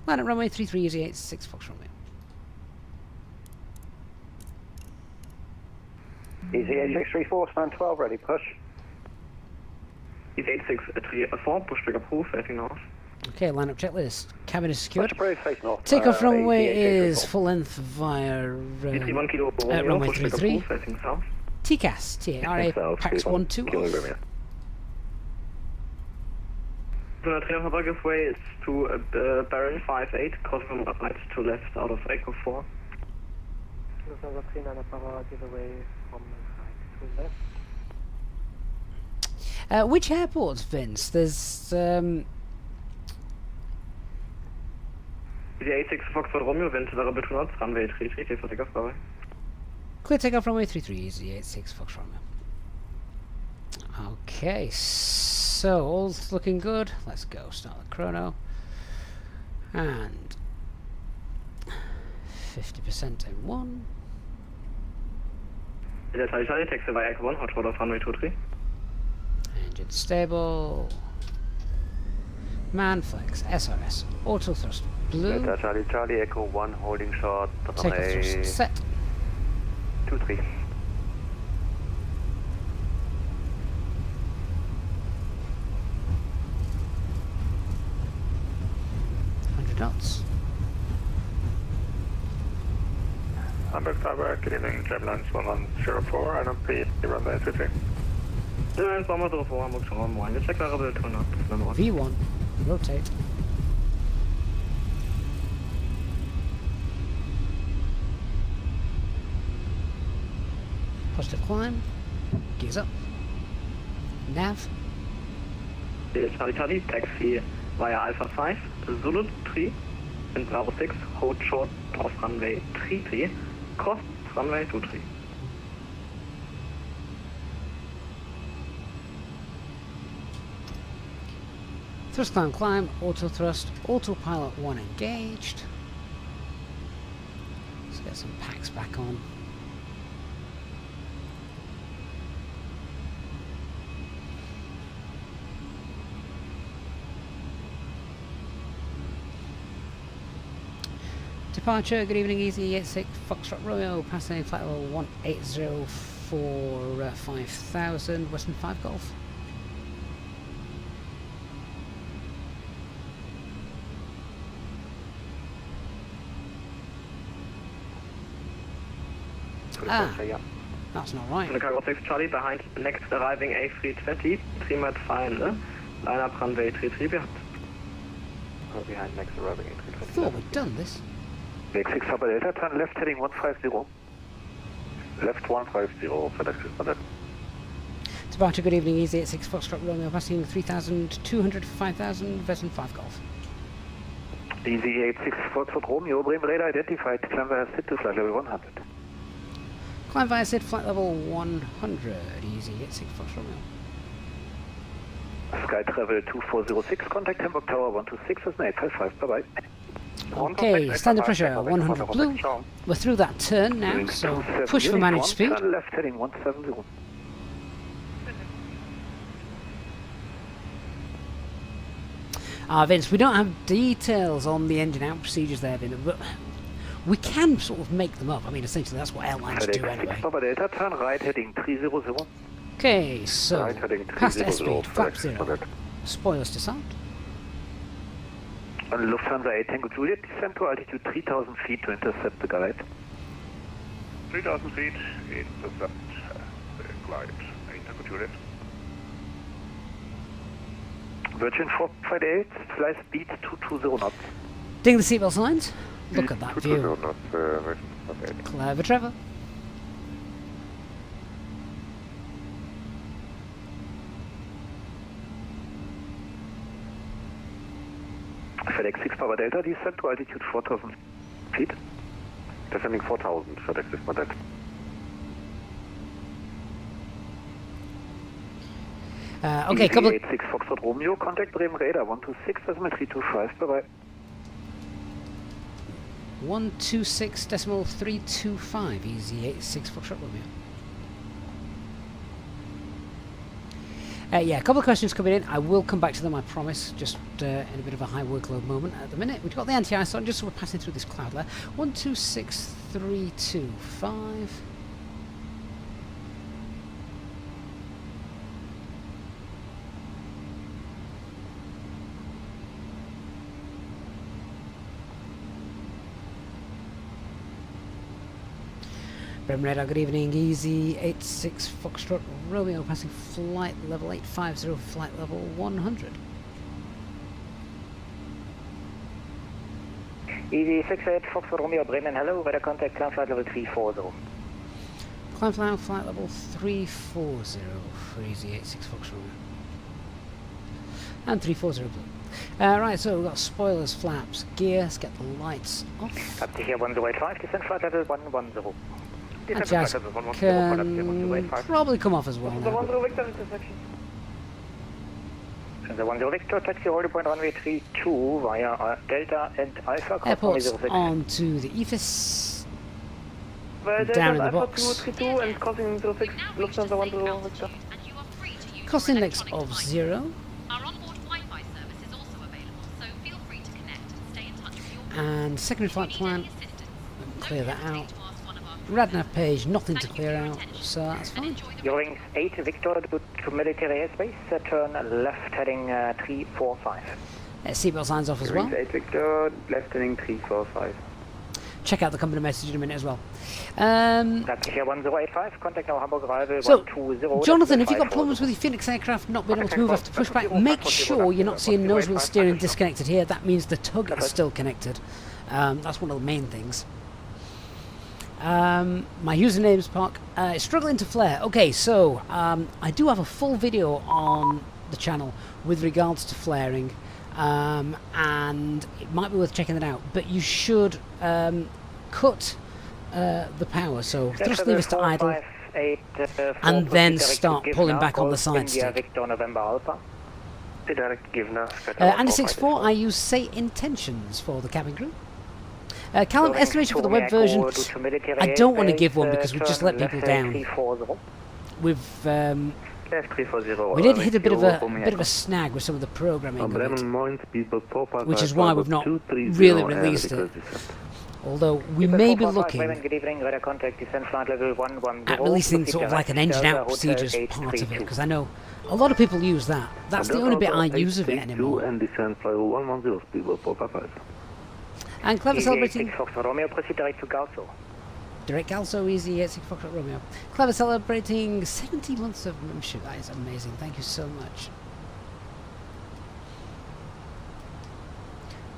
Land at runway 33, Easy 86 Fox Romeo. Easy 8634, span 12, ready, push. Easy 8634, pushback approved, facing north. Okay, lineup checklist. Cabin is secured. Push approved, face north. Takeoff runway Easy is 8634. full length via 31 kilo Romeo, runway pushback 33. approved, facing south. TCAS, TARA, South, PAX 31 12 kilo off. Romeo. So the trail Habergis way is to Baron 58, crossing right to left out of Echo 4. Lufthansa 39 Papa, give away from right to left. Which airports, Vince? There's Easy 86 Foxtrot Romeo, wind variable 2 knots, runway 33, clear for takeoff, bye bye. clear takeoff runway 33, Easy 86 Fox Romeo. Okay, so all's looking good. Let's go. Start the chrono. And 50% in 1. Delta Charlie, taxi via Echo 1, hot rod off runway 23. Engine stable. Man flex. SRS. Auto thrust. Blue. Delta Charlie, Charlie, Echo 1, holding short, Takeoff runway thrust set. 23. 100 knots. Hamburg Tower, good evening, Gemlines 1104, and repeat, runway 33. Gemlines 1104, Hamburg Tower 1, check variable 2 knots, number 1. V1. Rotate. Positive climb. Gears up. Nav. Charlie Charlie, taxi via Alpha 5, Zulu 3, and Bravo 6, hold short off runway 33, cross runway 23. Thrust climb, auto thrust, autopilot 1 engaged. Let's get some packs back on. Departure, good evening, Easy 86 Foxtrot Romeo, passing flight level 180 for 5000, Western 5 Golf. That's not right. Chicago 6 Charlie, behind next arriving A320, 3 met final, line up runway 33 behind. Behind next arriving I thought we'd done this. Wake 6 Papa Delta, turn left heading 150. Left 150 for Lexus Papa. Departure, good evening, Easy 86 Foxtrot Romeo, passing 3200 for 5000, Western 5 Golf. Easy 86 Foxtrot Romeo, Bremen radar identified, climb via SID to flight level 100. Climb via SID, flight level 100, Easy 86 Foxtrot Romeo. Sky Travel 2406, contact Hamburg Tower 126 with 855, bye bye. Okay, standard pressure 100 blue. We're through that turn now, so push for managed speed. Turn left heading 170. Vince, we don't have details on the engine out procedures there, Vince, but we can sort of make them up. I mean, essentially that's what airlines do anyway. Papa Delta, turn right heading 300. Okay, so Right heading past 300 airspeed, flap for 0. Lexus. Spoilers to sound. On Lufthansa 8 Tango Juliet, descend to altitude 3000 feet to intercept the glide. 3000 feet, intercept the glide, 8 Tango Juliet. Virgin 458, fly speed 220 knots. Ding the seatbelt signs. Look at that view. 220 knots, Virgin 458. Clever Trevor. FedEx 6 Papa Delta, descend to altitude 4000 feet. Descending 4000, FedEx 6 Papa Delta. Okay, couple of 86 Foxtrot Romeo, contact Bremen radar 126, decimal 325, bye bye. 126.325, Easy 86 Foxtrot Romeo. Yeah, a couple of questions coming in. I will come back to them, I promise. Just in a bit of a high workload moment at the minute. We've got the anti-ice on, just so we're passing through this cloud layer. 126325. Bremen Radar, good evening. Easy 86 Foxtrot Romeo passing flight level 850, flight level 100. Easy 68 Foxtrot Romeo Bremen, hello, weather contact climb flight level 340. Climb flight level 340 for Easy 86 Foxtrot Romeo. And 340 blue. Right, so we've got spoilers, flaps, gear, let's get the lights off. Up to here 1085, descent flight level 110. That jazz can probably come off as well now. The 10 Victor, taxi hold point runway 32 via Delta and Alpha. Airports on to the EFIS. Down in the box. and crossing 06, Lufthansa 10 Victor. Cost index of 0. Our onboard Wi-Fi service is also available, so feel free to connect and stay in touch with your And secondary flight If you plan, need any assistance, clear don't that hesitate out. to ask one of our Radnav page, nothing to Thank you clear for your out, attention, so that's and fine. enjoy the Your wings 8 Victor to military airspace, turn left heading 345. Seatbelt signs off as well. 8 Victor, left heading 345. Check out the company message in a minute as well. That's here 1085, contact now Hamburg arrival So, 120. Jonathan, if you've got problems with your Phoenix aircraft not being able to move after pushback, make sure you're not seeing nose wheel steering disconnected here. That means the tug is still connected. That's one of the main things. My username is Park. Struggling to flare. Okay, so I do have a full video on the channel with regards to flaring, and it might be worth checking that out. But you should cut the power, so thrust levers to idle, and then start pulling back on the side stick. And 64, I use say intentions for the cabin crew. Callum, estimation for the web version, I don't want to give one because we just let people down. We did hit a bit of a snag with some of the programming of it, which is why we've not really released it. Although we may be looking at releasing sort of like an engine out procedure as part of it, because I know a lot of people use that. That's the only bit I use of it anymore. And Clever celebrating direct Galso, Easy 86 Foxtrot Romeo. Clever celebrating 70 months of membership. That is amazing. Thank you so much.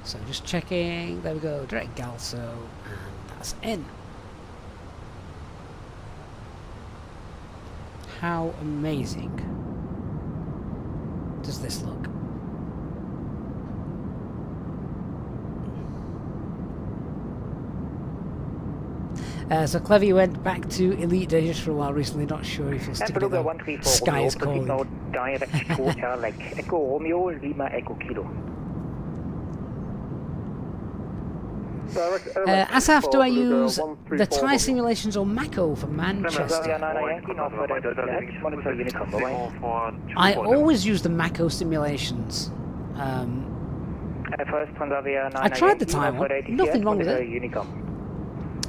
So just checking. There we go. Direct Galso, and that's in. How amazing does this look? So Clever, you went back to Elite Dangerous for a while recently, not sure if you'll stick to the Sky is calling. Asaf, do I use the Thai simulations or Mako for Manchester? I always use the Mako simulations. I tried the Thai one, nothing wrong with it.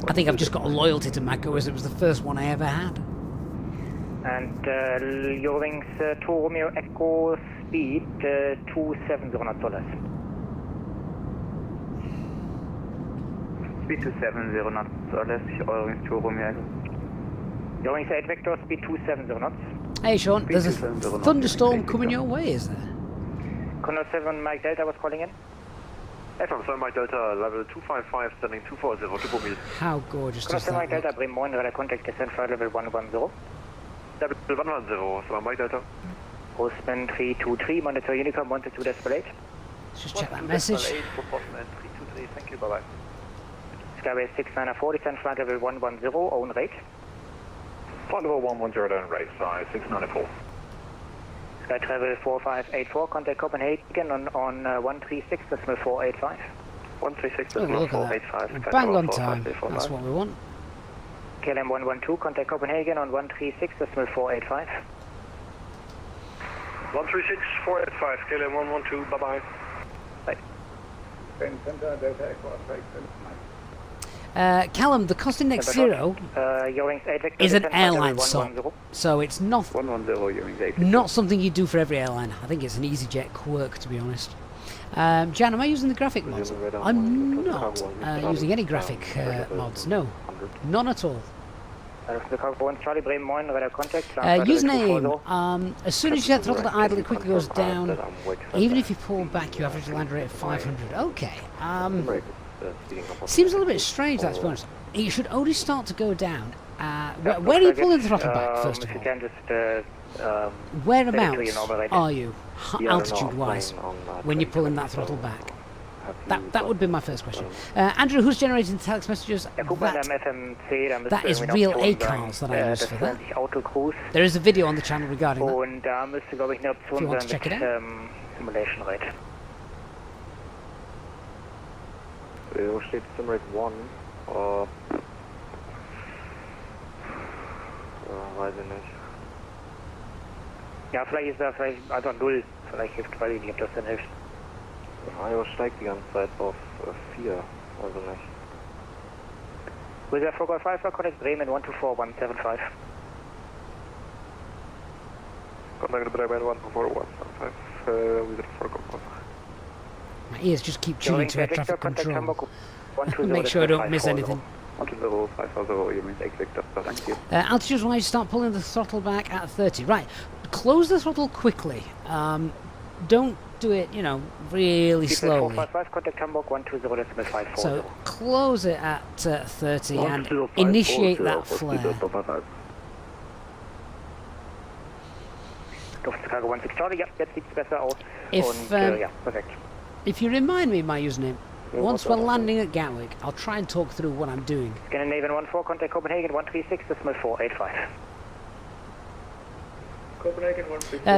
I think I've just got a loyalty to Mako as it was the first one I ever had. And your wings 2 Romeo Echo speed 27 knots. Speed 270 knots, your wings 2 Romeo Echo. Your wings 8 Victor, speed 270 knots. Hey Sean, there's a thunderstorm coming your way, is there? Condor 7 Mike Delta was calling in. FM 7 Mike Delta, level 255, standing 240, to Bumil. How gorgeous does that Mike Delta, look? Bremen 1, radar contact descent for level 110. Level 110, 7 Mike Delta. Postman 323, monitor Unicom 122 decimal 8. Let's just check that message. 323, thank you, bye-bye. Skyway 694, descent flight level 110, own rate. Flight level 110, own rate, size 694. Sky travel 4584, contact Copenhagen on 136.485. 136.485. Bang on time, that's what we want. KLM 112, contact Copenhagen on 136.485. 136-485, KLM 112, bye-bye. Callum, the cost index 0 is an airline SOP, so it's not something you do for every airline. I think it's an EasyJet quirk, to be honest. Jan, am I using the graphic mods? I'm not using any graphic mods, no. None at all. Username, as soon as you set throttle to idle, it quickly goes down. Even if you pull back, you average land rate of 500. Okay. Seems a little bit strange, that, to be honest. It should only start to go down. Where are you pulling the throttle back, first of all? Whereabouts are you, altitude-wise, when you're pulling that throttle back? That would be my first question. Andrew, who's generating the telex messages? That is real ACARs that I use for that. There is a video on the channel regarding that, if you want to check it out. Wo steht Simrate 1? Weiß ich nicht. Ja, vielleicht ist er einfach 0. Vielleicht hilft, weiß ich nicht, ob das dann hilft. Mario steigt die ganze Zeit auf 4, also nicht. With a Fokker 5, connect Bremen 124175. Contact Bremen 124175, with a Fokker 5. My ears just keep tuning to air traffic control. Make sure I don't miss anything. Altitude-wise, start pulling the throttle back at 30. Right, close the throttle quickly. Don't do it, you know, really slowly. So close it at 30 and initiate that flare. If you remind me of my username, once we're landing at Gatwick, I'll try and talk through what I'm doing. Scandinavian 14, contact Copenhagen 136.485.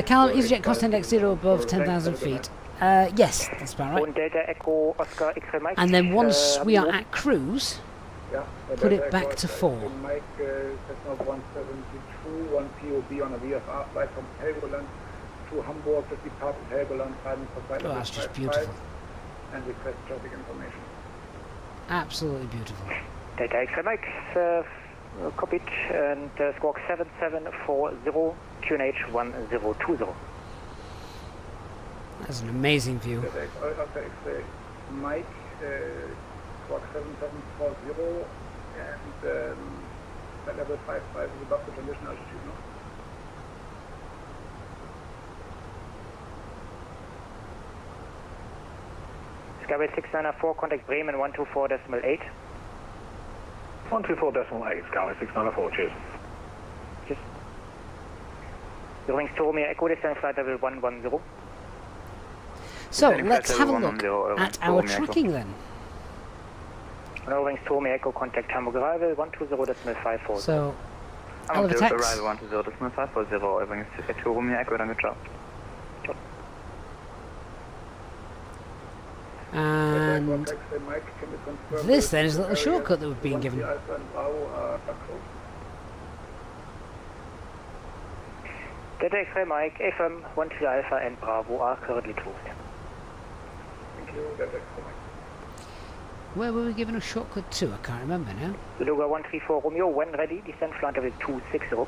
Callum, EasyJet cost index 0 above 10,000 feet. Yes, that's about right. And then once we are at cruise, put it back to 4. Mike, Cessna 172, one POB on a VFR flight from Helgoland to Hamburg, that departed Helgoland, timing for flight Oh, that's just beautiful. And request traffic information. Absolutely beautiful. Data X-ray Mike, copied, and squawk 7740, QNH 1020. That's an amazing view. Data X-ray Mike, squawk 7740, and level 55 is above the transition altitude, no? Skyway 694, contact Bremen 124.8. 124.8, Skyway 694, cheers. Cheers. Eurowings to Romeo Echo, descent flight level 110. So, let's have a look at our tracking then. Eurowings to Romeo Echo, contact Hamburg arrival 120.540. So, Oliver Tex. Arrival 120.540, Eurowings to Romeo Echo, dann good job. And this then is a little shortcut that we've been given. Delta X-ray Mike, FM 12 Alpha and Bravo are currently closed. Thank you, Delta X-ray Mike. Where were we given a shortcut to? I can't remember now. Beluga 134 Romeo, when ready, descend flight level 260.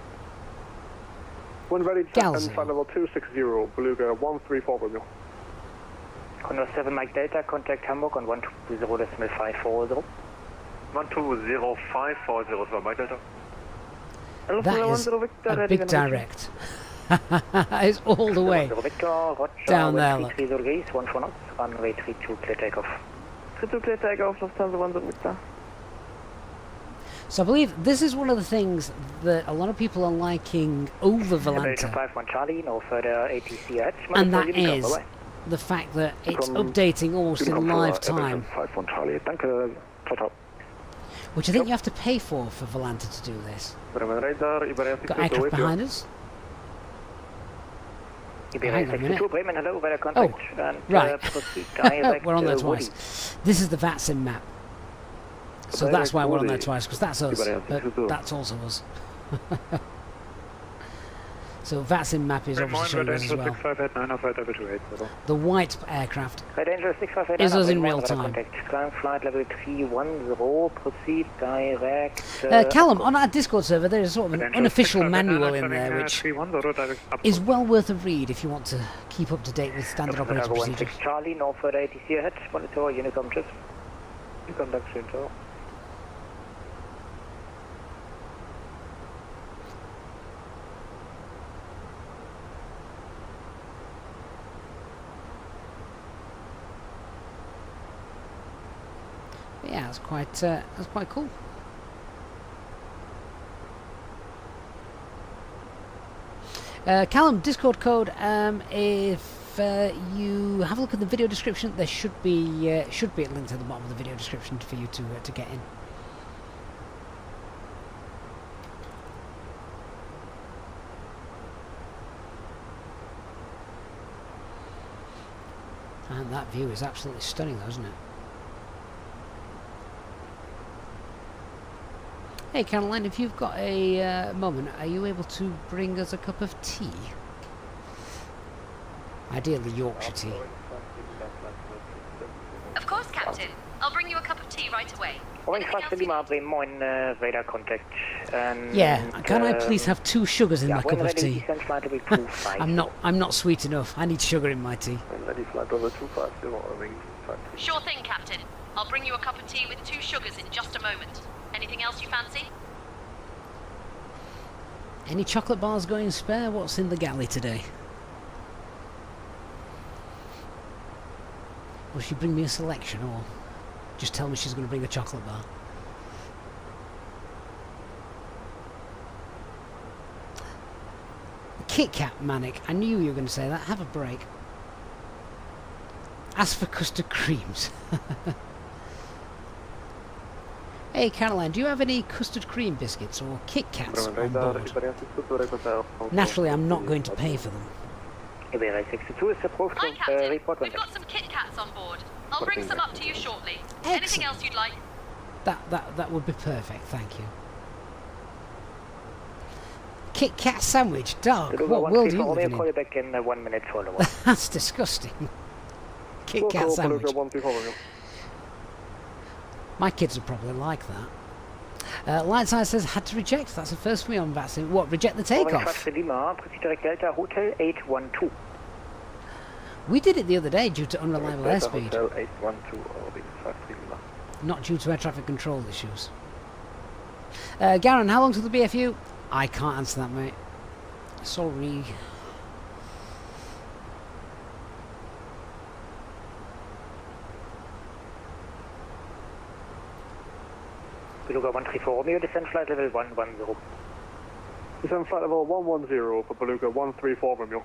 When ready, Galzo. flight level 260, Beluga 134 Romeo. Condor 7 Mike Delta, contact Hamburg on 120.540. 120.540, Mike Delta. That is a big direct. It's all the way down there, look. 1 for knots, runway 32, clear takeoff. 32 clear takeoff, Lufthansa 10 Victor. So I believe this is one of the things that a lot of people are liking over Volanta. 51 Charlie, no further ATC ahead. And that is the fact that it's updating almost in live time. Which I think you have to pay for Volanta to do this. Got aircraft behind us. Hang on a minute. Oh, right. We're on there twice. This is the VATSIM map. So that's why we're on there twice, because that's us. But that's also us. So VATSIM map is obviously showing us as well. The white aircraft Red Angel 658 is us in real time. Climb flight level 310, proceed direct. Callum, on our Discord server there is sort of an unofficial manual in there which is well worth a read if you want to keep up to date with standard operating procedures. Charlie, North Flight ATC ahead, monitor Unicom just. Contact center. Yeah, that's quite cool. Callum, Discord code. If you have a look at the video description, there should be a link at the bottom of the video description for you to get in. And that view is absolutely stunning, though, isn't it? Hey Caroline, if you've got a moment, are you able to bring us a cup of tea? Ideally Yorkshire tea. Of course, Captain. I'll bring you a cup of tea right away. Radar contact. Yeah, can I please have 2 sugars in my cup of tea? I'm not sweet enough. I need sugar in my tea. Sure thing, Captain. I'll bring you a cup of tea with 2 sugars in just a moment. Anything else you fancy? Any chocolate bars going spare? What's in the galley today? Will she bring me a selection or just tell me she's going to bring a chocolate bar? Kit Kat Manic. I knew you were going to say that. Have a break. Ask for custard creams. Hey Caroline, do you have any custard cream biscuits or Kit Kats on board? Naturally, I'm not going to pay for them. Hi Captain, we've got some Kit Kats on board. I'll bring some up to you shortly. Excellent. Anything else you'd like? That would be perfect, thank you. Kit Kat sandwich, dog. What world are you living in? Back in 1 minute follow. That's disgusting. Kit Kat sandwich. My kids would probably like that. Lightside says had to reject. That's the first for me on VATSIM. What? Reject the takeoff? Hotel 812. We did it the other day due to unreliable airspeed. Not due to air traffic control issues. Garen, how long till the BFU? I can't answer that, mate. Sorry. Beluga 134 Romeo, descent flight level 110. Descent flight level 110 for Beluga 134 Romeo.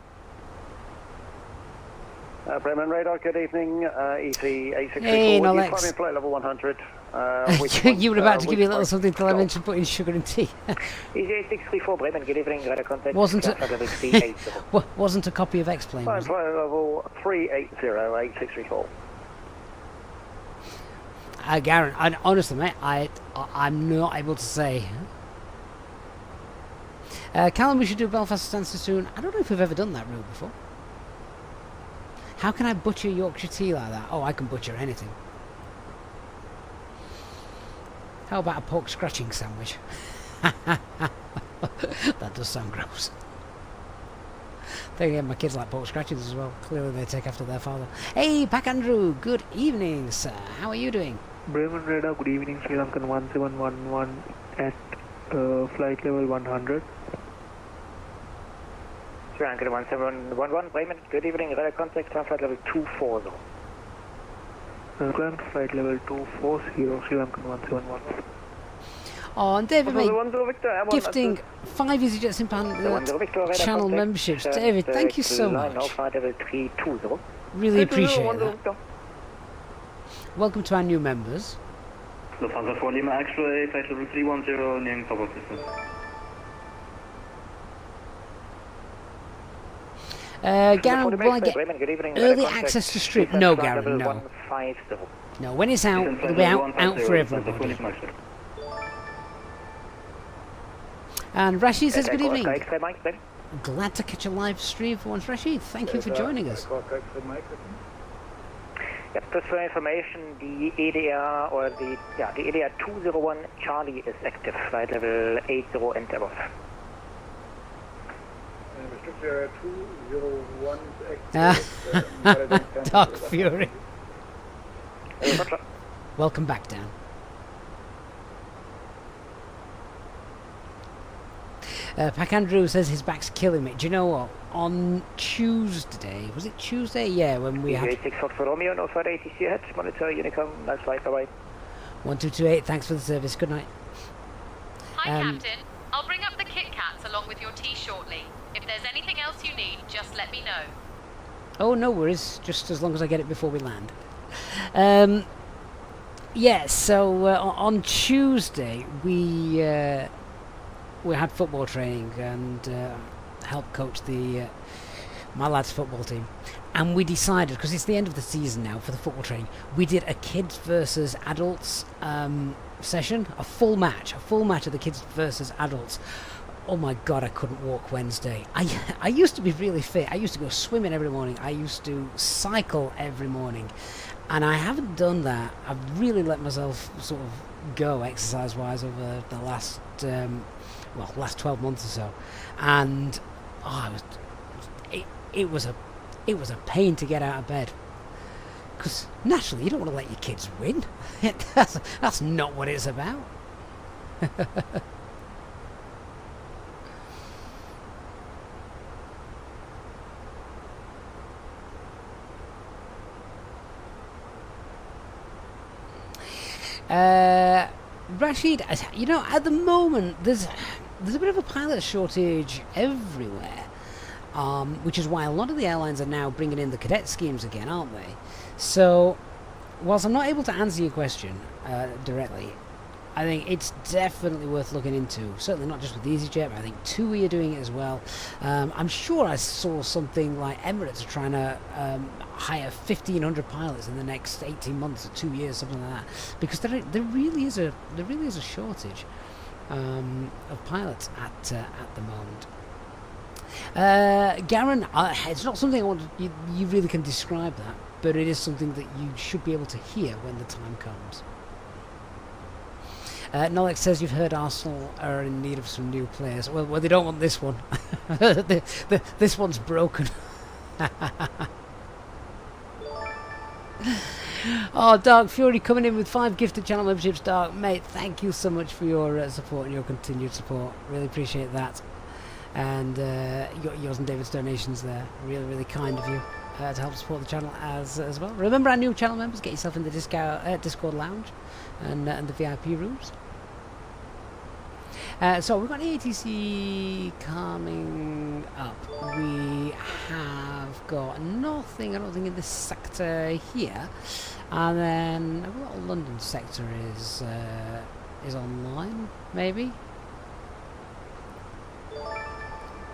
Bremen radar, good evening. EC 863. Hey, Nolex. Climbing flight level 100. You were about to give me a little something till I mentioned putting sugar in tea. EC 864 Bremen, good evening. Radar contact. Wasn't a copy of X-Plane. Flight level 380, 8634. Garen, honestly, mate, I'm not able to say. Callum, we should do Belfast to Stansted soon. I don't know if we've ever done that route before. How can I butcher Yorkshire tea like that? Oh, I can butcher anything. How about a pork scratching sandwich? That does sound gross. Then again, my kids like pork scratchings as well. Clearly they take after their father. Hey, Pack Andrew, good evening, sir. How are you doing? Bremen radar, good evening. Sri Lankan 1711 at flight level 100. Sri Lankan 1711 Bremen, good evening. Radar contact, flight level 240. Climb flight level 240, Sri Lankan 1711. Oh, and David, mate, gifting 5 Easyjet Simpan channel memberships. David, thank you so much. Really appreciate that. Welcome to our new members. Lufthansa 4 Lima X-ray, flight level 310, nearing top of distance. Garen, will I get early access to Strip? No, Garen, no. No, when it's out, it'll be out for everybody. And Rashi says good evening. glad to catch a live stream for once, Rashid. Thank you for joining us. Yep, just for information, the ADR or the ADR 201 Charlie is active, flight level 80 and above. Restrict 201 active. Dark Fury. Welcome back, Dan. Pack Andrew says his back's killing me. Do you know what? On Tuesday, was it Tuesday? Yeah, when we had... 6 for Romeo, no further ATC ahead, monitor Unicom, nice flight, bye-bye. 1228, thanks for the service, good night. Hi, Captain. I'll bring up the Kit Kats along with your tea shortly. If there's anything else you need, just let me know. Oh, no worries, just as long as I get it before we land. Yeah, so on Tuesday we had football training and helped coach my lads' football team, and we decided, because it's the end of the season now for the football training, we did a kids versus adults session, a full match of the kids versus adults. Oh my god, I couldn't walk Wednesday. I used to be really fit. I used to go swimming every morning. I used to cycle every morning, and I haven't done that. I've really let myself sort of go exercise-wise over the last last 12 months or so, and it was a pain to get out of bed, because naturally you don't want to let your kids win. That's not what it's about. Rashid, you know, at the moment there's a bit of a pilot shortage everywhere, which is why a lot of the airlines are now bringing in the cadet schemes again, aren't they? So, whilst I'm not able to answer your question directly, I think it's definitely worth looking into. Certainly not just with Easyjet, but I think TUI are doing it as well. I'm sure I saw something like Emirates are trying to hire 1,500 pilots in the next 18 months or 2 years, something like that, because there really is a shortage of pilots at the moment. Garen, it's not something I want you really can describe that, but it is something that you should be able to hear when the time comes. Nolex says you've heard Arsenal are in need of some new players. Well, they don't want this one. This one's broken. Oh, Dark Fury coming in with 5 gifted channel memberships. Dark, mate, thank you so much for your support and your continued support. Really appreciate that. And you got yours and David's donations there. Really, really kind of you to help support the channel as well. Remember our new channel members, get yourself in the Discord lounge and the VIP rooms. So we've got the ATC coming up. We have got nothing, I don't think, in this sector here. And then I've got a London sector is online, maybe.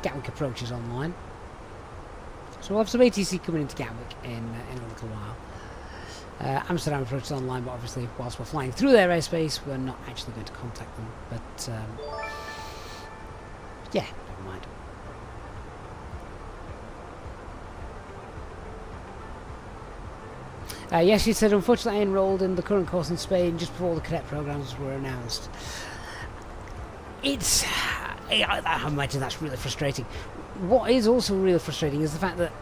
Gatwick approach is online. So we'll have some ATC coming into Gatwick in a little while. Amsterdam approach is online, but obviously whilst we're flying through their airspace, we're not actually going to contact them. But yeah, never mind. Yes, she said, unfortunately I enrolled in the current course in Spain just before the cadet programs were announced. I imagine that's really frustrating. What is also really frustrating is the fact that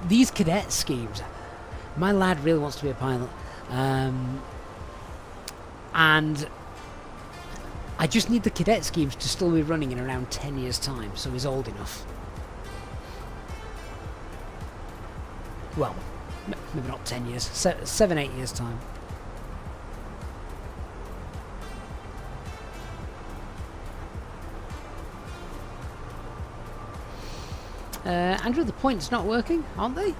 these cadet schemes, my lad really wants to be a pilot, and I just need the cadet schemes to still be running in around 10 years' time, so he's old enough. Well, maybe not 10 years, 7, 8 years' time. Andrew, the point's not working, aren't they?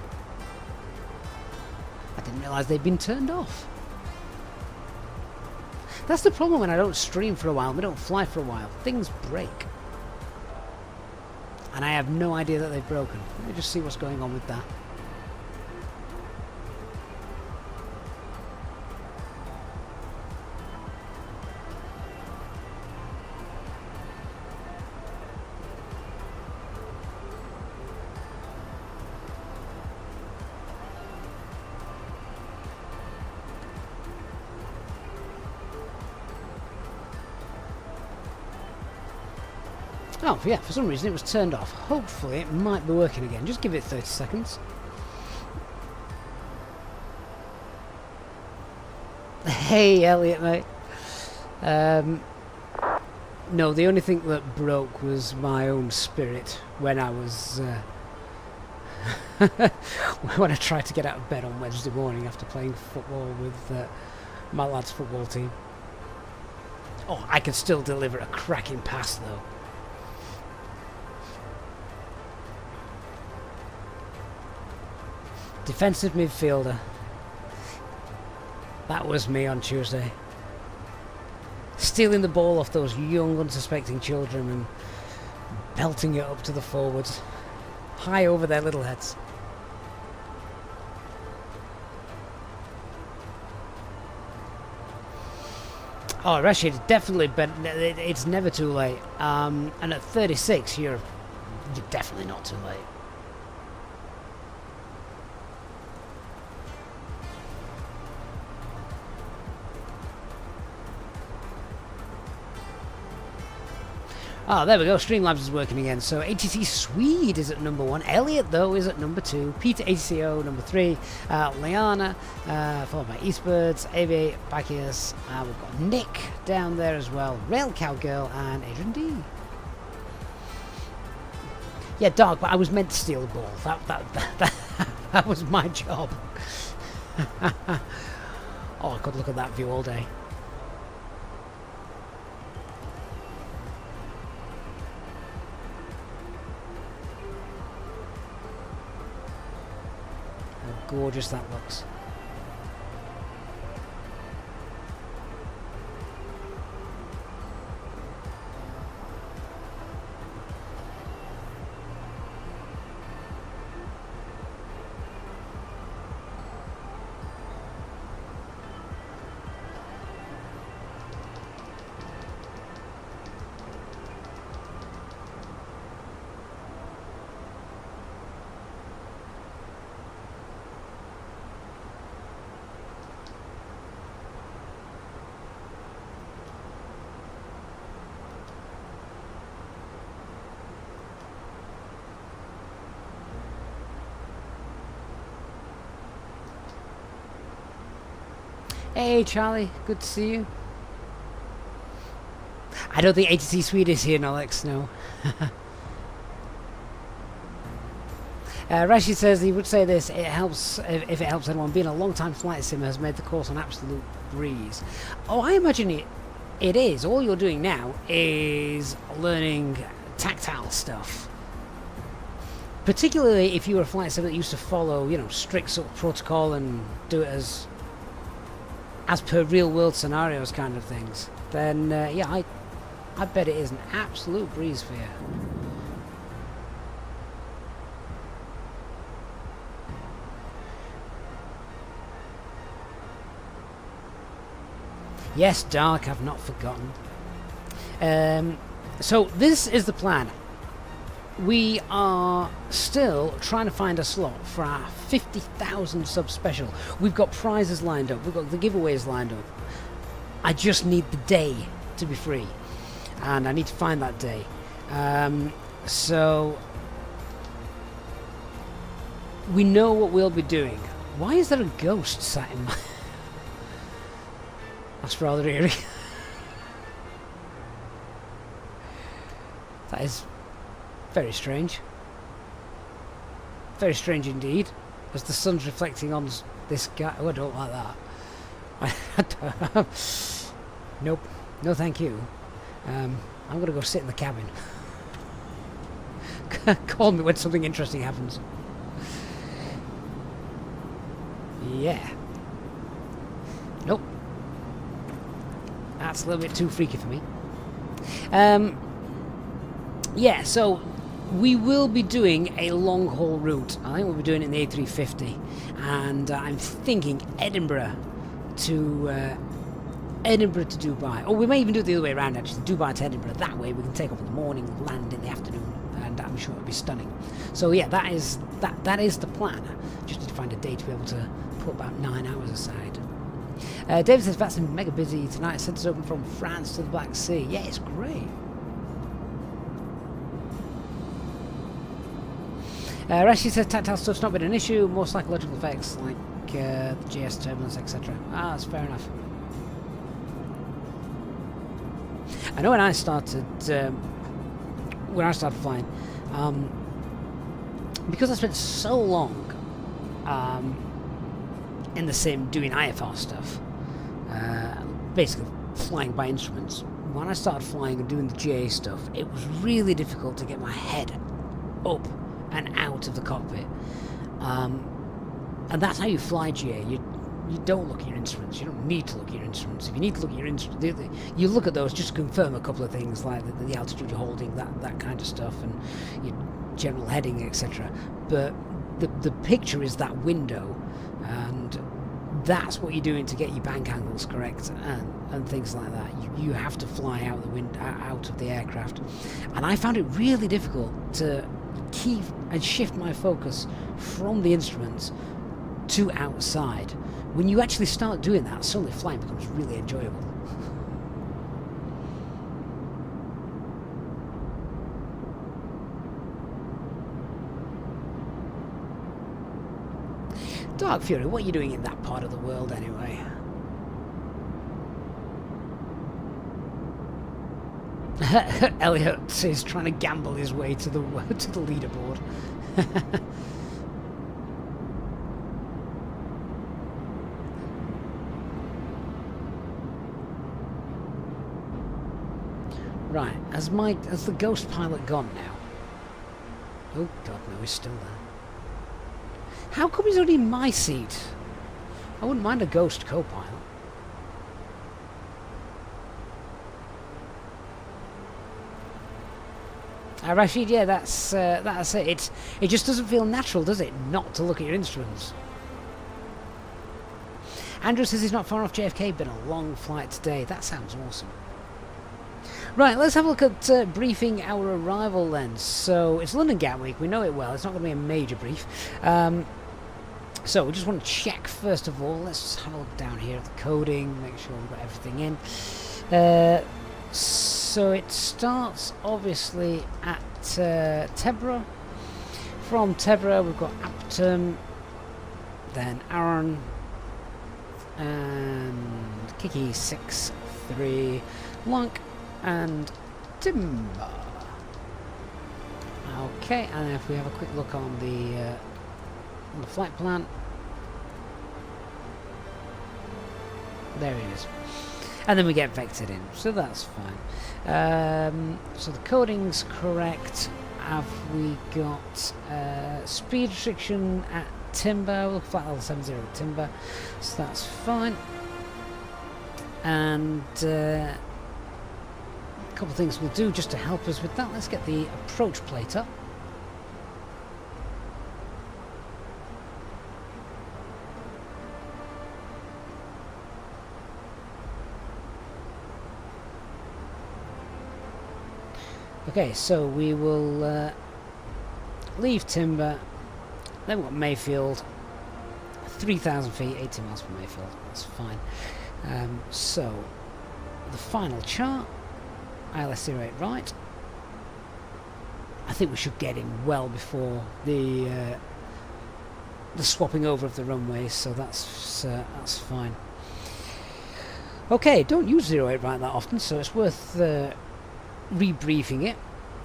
I didn't realise they'd been turned off. That's the problem when I don't stream for a while and we don't fly for a while. Things break. And I have no idea that they've broken. Let me just see what's going on with that. Oh, yeah, for some reason it was turned off. Hopefully it might be working again. Just give it 30 seconds. Hey, Elliot, mate. No, the only thing that broke was my own spirit when I was... when I tried to get out of bed on Wednesday morning after playing football with my lad's football team. Oh, I could still deliver a cracking pass, though. Defensive midfielder. That was me on Tuesday. Stealing the ball off those young, unsuspecting children and belting it up to the forwards. High over their little heads. Oh, Rashid, definitely, but it's never too late. And at 36, you're definitely not too late. Oh, there we go. Streamlabs is working again. So ATC Swede is at number 1. Elliot, though, is at number 2. Peter ACO, number 3. Liana, followed by Eastbirds, AV, Bacchius. We've got Nick down there as well. Rail Cowgirl and Adrian D. Yeah, Dark, but I was meant to steal the ball. That was my job. Oh, I could look at that view all day. Gorgeous that looks. Hey Charlie, good to see you. I don't think ATC Swede is here, Alex, no. Rashid says he would say this, it helps if it helps anyone. Being a long-time flight simmer has made the course an absolute breeze. Oh, I imagine it is. All you're doing now is learning tactile stuff. Particularly if you were a flight simmer that used to follow, you know, strict sort of protocol and do it as per real-world scenarios kind of things, then yeah, I bet it is an absolute breeze for you. Yes, Dark, I've not forgotten. So this is the plan. We are still trying to find a slot for our 50,000 sub special. We've got prizes lined up. We've got the giveaways lined up. I just need the day to be free. And I need to find that day. So we know what we'll be doing. Why is there a ghost sat in my... That's rather eerie. That is... very strange. Very strange indeed. As the sun's reflecting on this guy. Oh, I don't like that. Nope. No thank you. I'm going to go sit in the cabin. Call me when something interesting happens. Yeah. Nope. That's a little bit too freaky for me. Yeah, so we will be doing a long haul route. I think we'll be doing it in the A350, and I'm thinking Edinburgh to Dubai. Or we may even do it the other way around, actually, Dubai to Edinburgh. That way we can take off in the morning, land in the afternoon, and I'm sure it'll be stunning. So yeah, that is the plan. Just need to find a day to be able to put about 9 hours aside. David says VATSIM mega busy tonight. Centres open from France to the Black Sea. Yeah, it's great. Rashi says tactile stuff's not been an issue, more psychological effects like the GS turbulence, etc. Ah, that's fair enough. I know when I started flying, because I spent so long in the sim doing IFR stuff, basically flying by instruments. When I started flying and doing the GA stuff, it was really difficult to get my head up and out of the cockpit. And that's how you fly GA. You don't look at your instruments. You don't need to look at your instruments. If you need to look at your instruments, you look at those just to confirm a couple of things, like the altitude you're holding, that kind of stuff, and your general heading, etc. But the picture is that window, and that's what you're doing to get your bank angles correct and things like that. You have to fly out of the aircraft, and I found it really difficult to keep and shift my focus from the instruments to outside. When you actually start doing that, suddenly flying becomes really enjoyable. Dark Fury, what are you doing in that part of the world anyway? Elliot is trying to gamble his way to the leaderboard. Right, has the ghost pilot gone now? Oh god, no, he's still there. How come he's only in my seat? I wouldn't mind a ghost co-pilot. Rashid, yeah, that's it. It just doesn't feel natural, does it, not to look at your instruments? Andrew says he's not far off JFK. Been a long flight today. That sounds awesome. Right, let's have a look at briefing our arrival then. So it's London Gatwick. We know it well. It's not going to be a major brief. So we just want to check first of all. Let's just have a look down here at the coding. Make sure we've got everything in. So it starts obviously at Tebra. From Tebra we've got Aptum, then Aaron, and Kiki 6-3, Lunk, and Timber. Okay, and if we have a quick look on the flight plan, there it is. And then we get vectored in, so that's fine. So the coding's correct. Have we got speed restriction at Timber? We'll flight level 70 at Timber, so that's fine. And a couple of things we'll do just to help us with that. Let's get the approach plate up. Okay, so we will leave Timber, then we've got Mayfield, 3,000 feet, 80 miles from Mayfield, that's fine. So, the final chart, ILS 08 right. I think we should get in well before the swapping over of the runways, so that's fine. Okay, don't use 08 right that often, so it's worth rebriefing it.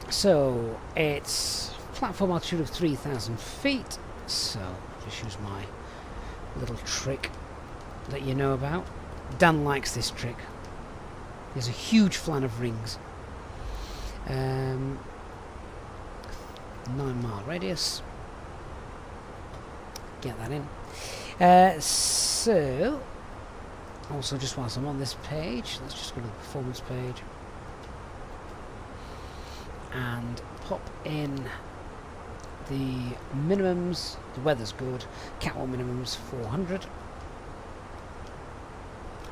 So it's platform altitude of 3,000 feet, so just use my little trick that you know about. Dan likes this trick. There's a huge flan of rings. 9 mile radius. Get that in. So also, just whilst I'm on this page, let's just go to the performance page and pop in the minimums. The weather's good. Catwalk minimums 400.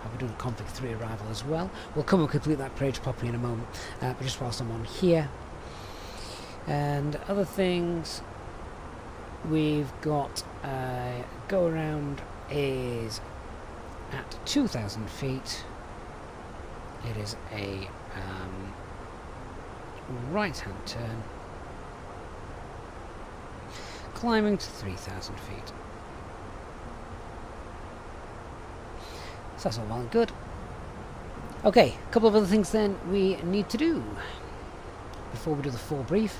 I'll be doing a config 3 arrival as well. We'll come and complete that page properly in a moment, but just whilst I'm on here. And other things, we've got go around is at 2,000 feet. It is a right hand turn. climbing to 3,000 feet. So that's all well and good. Okay, a couple of other things then we need to do before we do the full brief.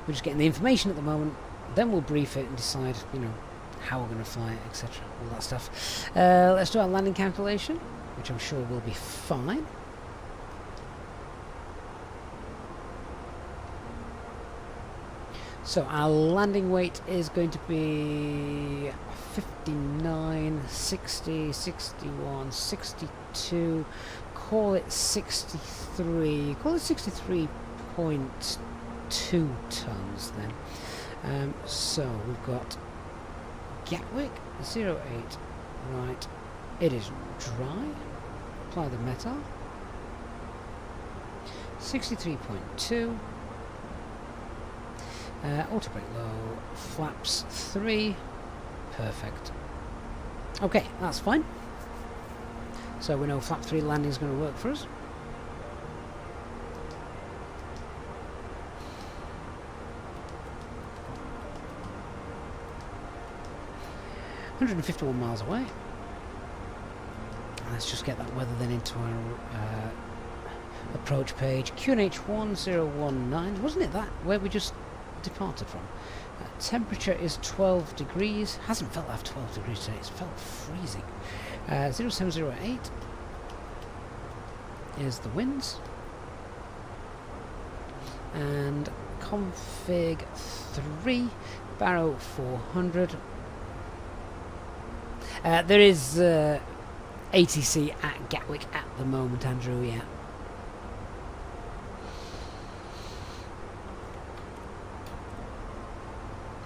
We're just getting the information at the moment, then we'll brief it and decide, you know, how we're going to fly it, etc. All that stuff. Let's do our landing calculation, which I'm sure will be fine. So our landing weight is going to be 59, 60, 61, 62, call it 63, call it 63.2 tons then. So we've got Gatwick 08, right, it is dry, apply the metal, 63.2, auto brake low, flaps 3, perfect. Okay, that's fine. So we know flap 3 landing is going to work for us. $151 miles away. Let's just get that weather then into our approach page. QNH 1019, wasn't it that where we just departed from? Temperature is 12 degrees. Hasn't felt like 12 degrees today, it's felt freezing. 0708 is the winds. And config 3, Barrow 400. There is ATC at Gatwick at the moment, Andrew, yeah.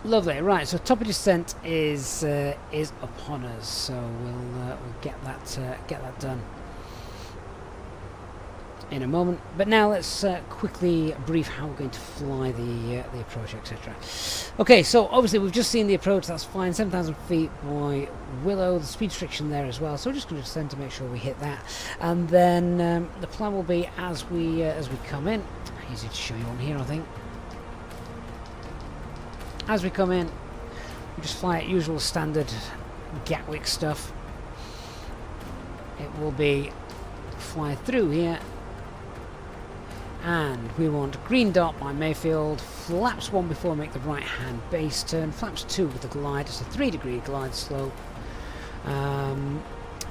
Lovely, right, so top of descent is upon us, so we'll get that done in a moment. But now let's quickly brief how we're going to fly the approach, etc. Okay, so obviously we've just seen the approach, that's fine, 7,000 feet by Willow, the speed restriction there as well, so we're just going to descend to make sure we hit that. And then the plan will be as we come in, easy to show you on here I think. As we come in, we just fly at usual standard Gatwick stuff. It will be fly through here, and we want green dot by Mayfield, flaps 1 before we make the right hand base turn, flaps 2 with the glide, it's a 3-degree glide slope.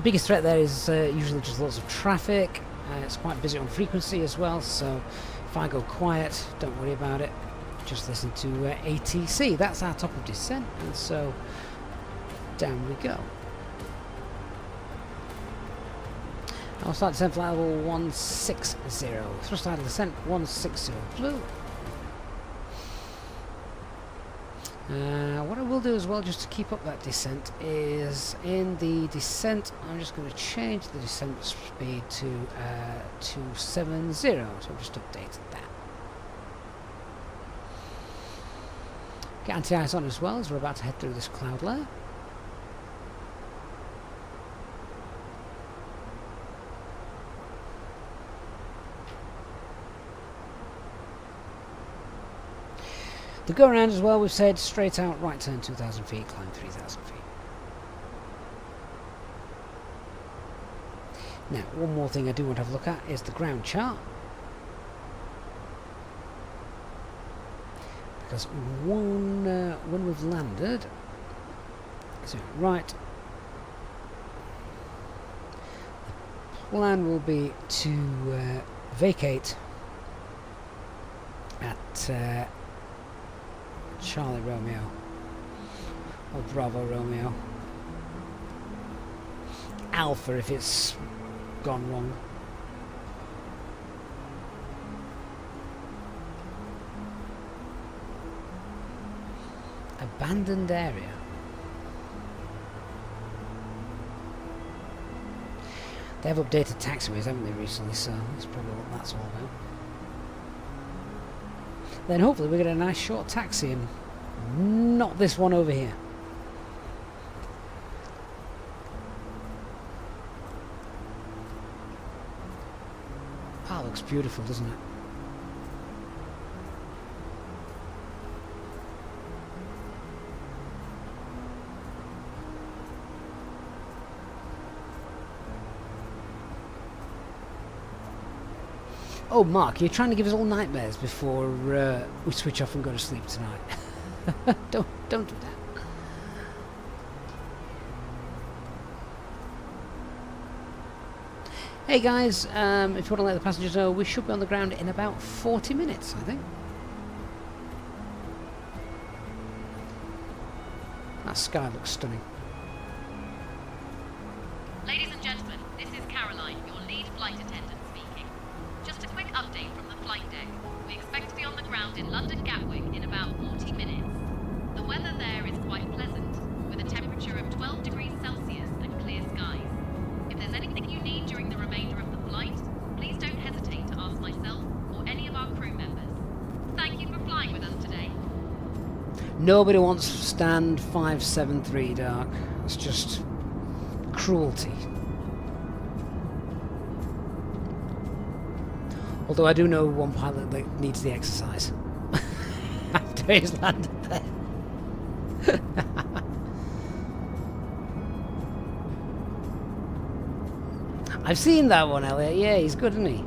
Biggest threat there is usually just lots of traffic. It's quite busy on frequency as well, so if I go quiet, don't worry about it. Just listen to ATC. That's our top of descent, and so down we go. I'll start descent flight level 160. Thrust out of descent 160 blue. What I will do as well, just to keep up that descent, is in the descent I'm just going to change the descent speed to 270. So I've just updated that. Get anti-ice on as well as we're about to head through this cloud layer. The go around as well, we've said straight out, right turn 2,000 feet, climb 3,000 feet. Now, one more thing I do want to have a look at is the ground chart. Because when we've landed, so right, the plan will be to vacate at Charlie Romeo, or Bravo Romeo, Alpha if it's gone wrong. Abandoned area. They have updated taxiways, haven't they, recently, so that's probably what that's all about. Then hopefully we get a nice short taxi, and not this one over here. That looks beautiful, doesn't it? Oh, Mark, you're trying to give us all nightmares before we switch off and go to sleep tonight. Don't do that. Hey guys, if you want to let the passengers know, we should be on the ground in about 40 minutes, I think. That sky looks stunning. Ladies and gentlemen, this is Caroline, your lead flight attendant speaking. Just a quick update from the flight deck. We expect to be on the ground in London Gatwick in about 40 minutes. The weather there is quite pleasant, with a temperature of 12 degrees Celsius and clear skies. If there's anything you need during the remainder of the flight, please don't hesitate to ask myself or any of our crew members. Thank you for flying with us today. Nobody wants stand 573, Dark. It's just cruelty. Although I do know one pilot that needs the exercise after he's landed there. I've seen that one, Elliot. Yeah, he's good, isn't he?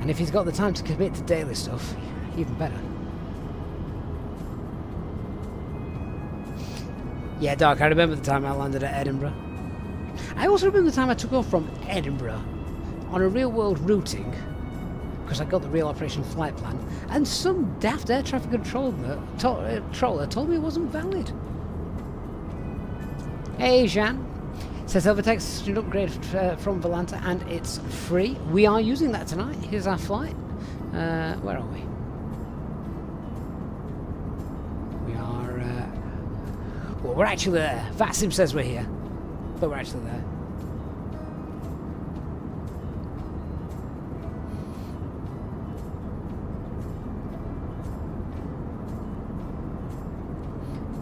And if he's got the time to commit to daily stuff, even better. Yeah, Doc, I remember the time I landed at Edinburgh. I also remember the time I took off from Edinburgh on a real-world routing, because I got the real operation flight plan, and some daft air traffic controller told me it wasn't valid. Hey, Jean. Says Overtext an upgrade from Volanta, and it's free. We are using that tonight. Here's our flight. Where are we? We are... well, we're actually there. VATSIM says we're here, but we're actually there.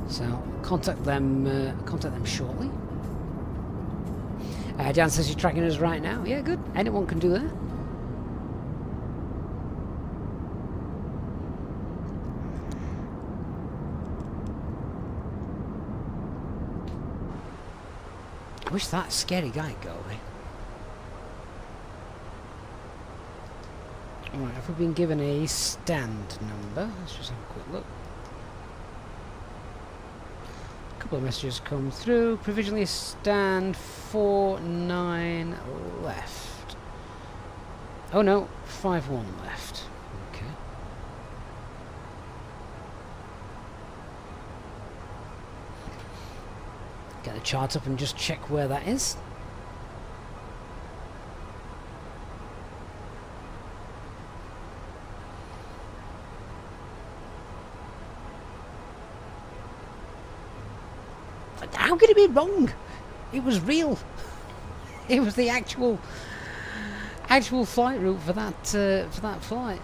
So, contact them shortly. Jan says you're tracking us right now. Yeah, good. Anyone can do that. I wish that scary guy would go away. Alright, have we been given a stand number? Let's just have a quick look. Couple of messages come through. Provisionally stand 49 left. Oh no, 51 left. Okay. Get the chart up and just check where that is. How could it be wrong? It was real. It was the actual flight route for that flight.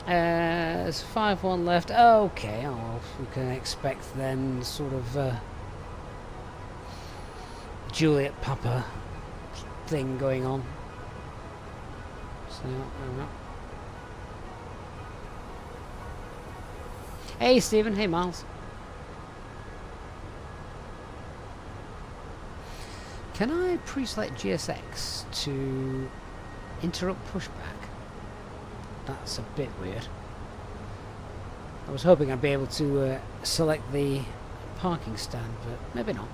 There's 5-1 left. Okay, oh, we can expect then sort of Juliet Papa thing going on. So, hey Stephen, hey Miles. Can I pre-select GSX to interrupt pushback? That's a bit weird. I was hoping I'd be able to select the parking stand, but maybe not.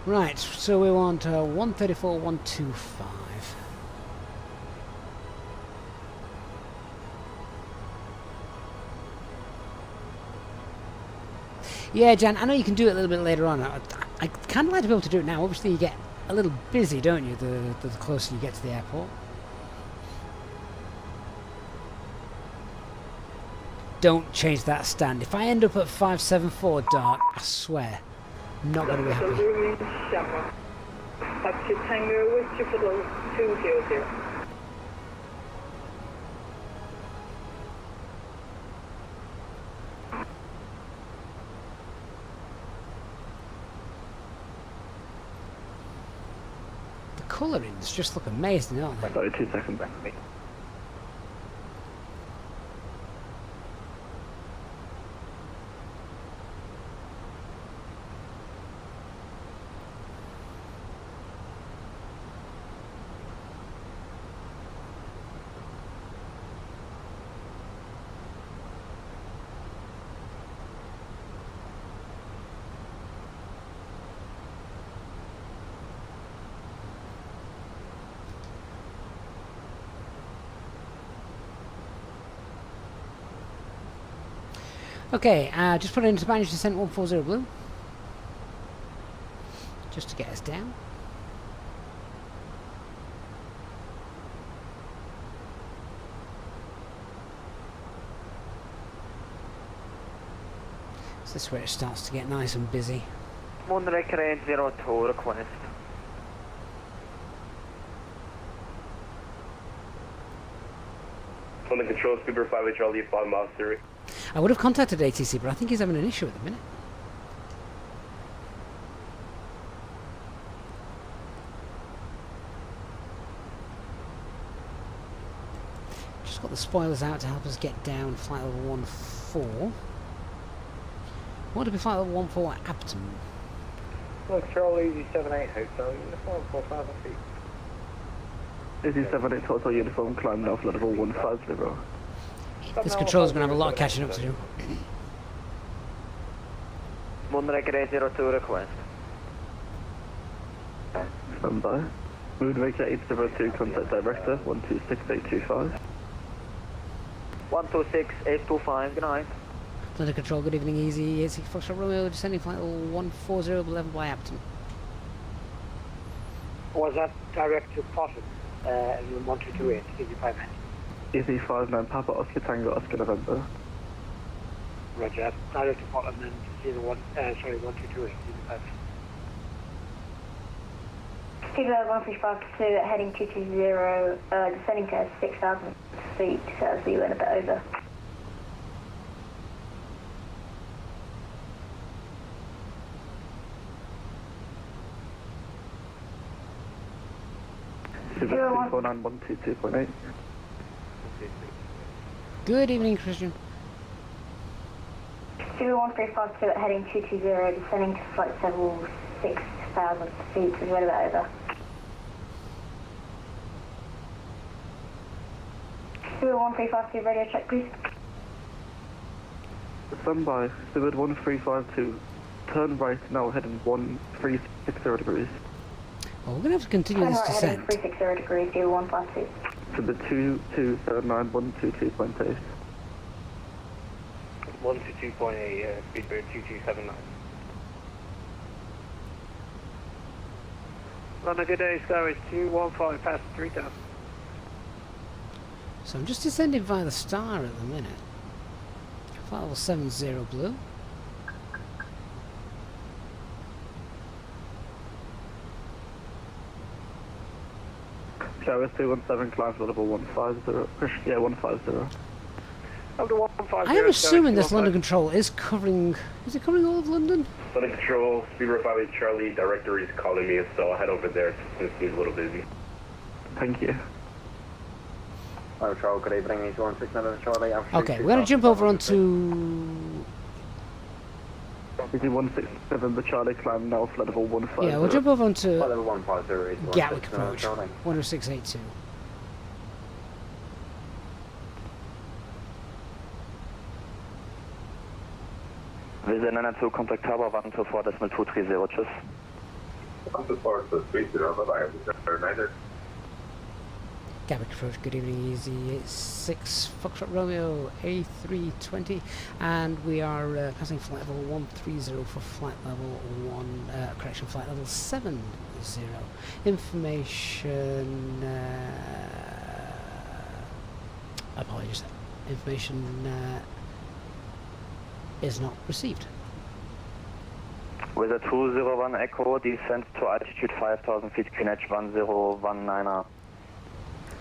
Right, so we want 134, 125. Yeah, Jan, I know you can do it a little bit later on. I kind of like to be able to do it now. Obviously, you get a little busy, don't you, the closer you get to the airport. Don't change that stand. If I end up at 574 dark, I swear, I'm not going to be happy. colourings just look amazing, don't they? Sorry, 2 seconds. Okay, just put it into managed descent 140 blue. Just to get us down. So this is where it starts to get nice and busy. Moonraker 802 request. London Control, Speedbird 5 Charlie, 5 miles Siri. I would have contacted ATC, but I think he's having an issue at the minute. Just got the spoilers out to help us get down flight level 14. What would be flight level 14 at Abton? Control Easy78 Hotel, uniform 4,000 feet. Easy78 Hotel uniform, climb now for level 150. This controller's going to have a lot of catching up to do. Moonraker 802 request. Stand by. Moonraker 802, contact director, 126825. 126825, good night. London Control, good evening, Easy 86 Foxtrot Romeo, descending flight level 140, level by Abton. Was that direct to Potter? 1228, Easy 59. Easy 59, Papa Oscar Tango Oscar November. Roger, direct to Potter and then 1228, Easy 59. Speedbird 135 heading 220, descending to 6,000 feet, so as we went a bit over. Super 249 Good evening, Christian. Speedbird 1352 at heading 220, descending to flight level 6,000 feet, as we went a bit over. Speedbird 1352, radio check, please. Stand by. Speedbird 1352. Turn right now, heading 1360 degrees. Well, we're going to have to continue this descent. 360 degrees, 152. Speedbird 2279 122.8. 122.8, Speedbird 2279. Run a good day, Skyways 215 past 3000. So I'm just descending via the star at the minute. Flight level 70 blue. Showers 217, climb for level 150. Yeah, 150. Over 150. I am assuming this London Control is covering... Is it covering all of London? London Control, Speedbird 5 Charlie, director is calling me, so I'll head over there since he's a little busy. Thank you. Control, good evening, he's 169 Charlie. Okay, we're going to jump over onto... Easy 167, the Charlie, climb now for level 150. Yeah, we'll jump over onto Level 150 is Gatwick approach, 10682. Visit 902, contact Tower 124, decimal 230, tschüss. 124, 230, bye-bye, Gatwick approach, good evening, Easy 86 Foxtrot Romeo A320, and we are passing flight level 130 for flight level 1, correction, flight level 70. Information, apologies, information is not received. Weather 201 Echo, descent to altitude 5,000 feet, QNH 1019er.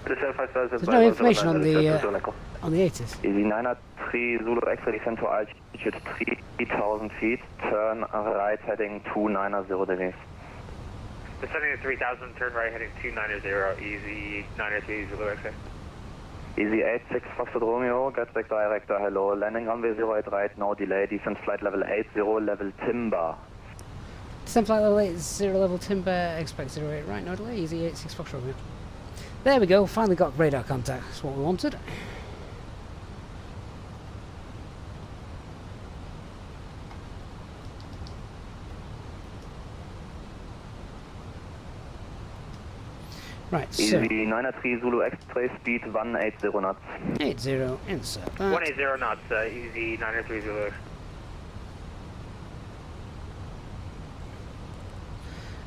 There's no information on the ATIS. Easy 903 Zulu X-ray, descent to altitude 3,000 feet, turn right heading 290 degrees. Descending to 3000, turn right heading 290, easy 903 Zulu X-ray. Easy 86 Foxtrot Romeo, Gatwick director, hello. Landing runway 08 right, no delay. Descent flight level 80, level timber. Descent flight level 80, level timber, expect 08 right, no delay, easy 86 Foxtrot Romeo. There we go, finally got radar contact, that's what we wanted. Right, so... Easy 903 Zulu X-ray, speed 180 knots. 80, insert that. 180 knots, easy 903 Zulu X.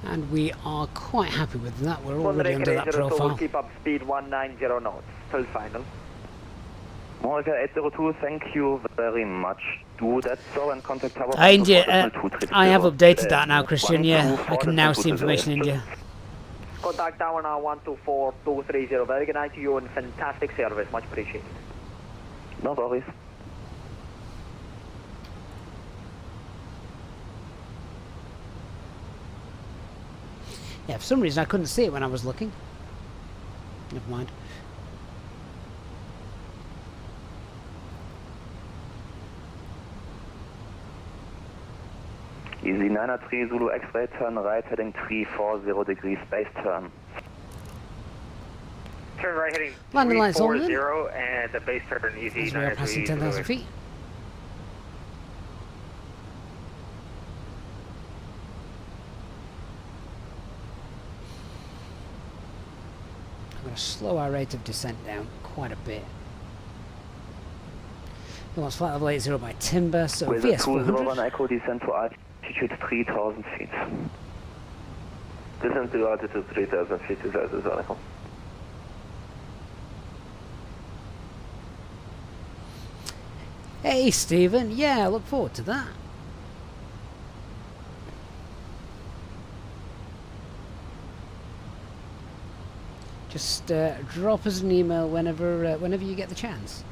And we are quite happy with that, we're already under that profile. Keep up speed 190 knots, till final. America 802, thank you very much. Do that so and contact Tower. I have updated that now, Christian, yeah. I can now see information in India. Contact Tower now 124230. Very good night to you and fantastic service. Much appreciated. No worries. Yeah, for some reason I couldn't see it when I was looking. Never mind. Easy 903 Zulu X-ray, turn right heading 340 degrees, base turn. Turn right heading Landing lights on 340 and the base turn easy as we are 903 passing Zulu 10,000 X. feet. I'm going to slow our rate of descent down quite a bit. We want flight level 80 by timber, so with VS a 201 400. Echo descent to altitude 3000 feet. Descent to altitude 3000 feet is Echo. Hey Stephen, yeah, I look forward to that. Just drop us an email whenever you get the chance.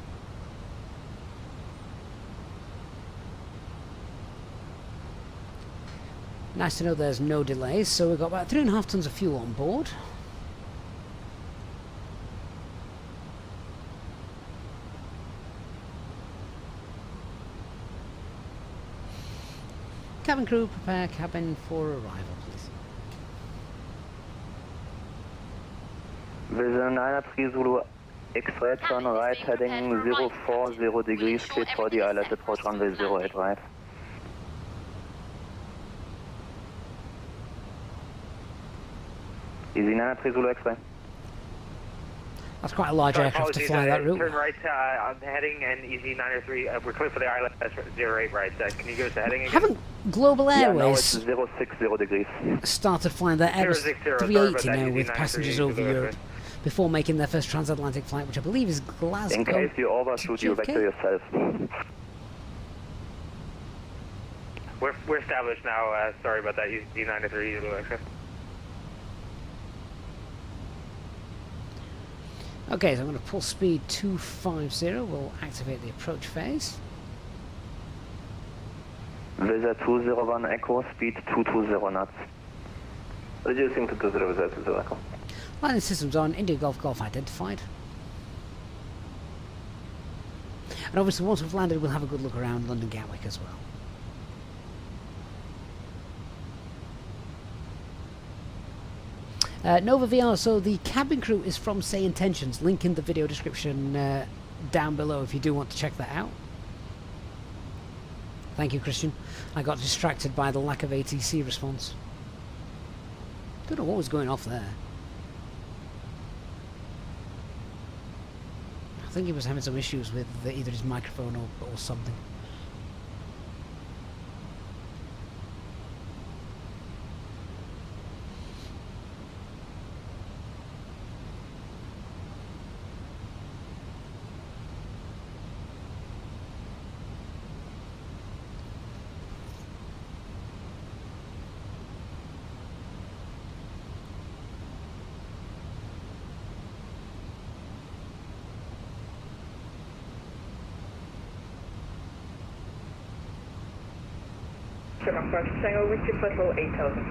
Nice to know there's no delays, so we've got about 3.5 tons of fuel on board. Cabin crew, prepare cabin for arrival, please. Vision 903 Zulu X-ray, turn right heading 040 degrees, cleared for the islet approach runway 08 right. Easy 903 Zulu X-ray. That's quite a large aircraft to fly that route. Turn right on the heading and easy 903. We're clear for the islet. That's 08 right. Can you give us the heading again? Haven't Global Airways Yeah, no, it's 060 degrees. started flying their Airbus 060, 380 now easy with 903 passengers Zulu over Europe before making their first transatlantic flight, which I believe is Glasgow. In case you overshoot, you back to yourself. We're established now. Sorry about that. Easy 903 Zulu X-ray. Okay, so I'm going to pull speed 250. We'll activate the approach phase. Visa 201 Echo, speed 220 knots. Reducing to 200 Echo. Landing systems on, India Golf Golf identified. And obviously once we've landed we'll have a good look around London Gatwick as well. Nova VR, so the cabin crew is from Say Intentions. Link in the video description down below if you do want to check that out. Thank you, Christian. I got distracted by the lack of ATC response. Don't know what was going off there. I think he was having some issues with either his microphone or something. Tango, reach your foothold 8000.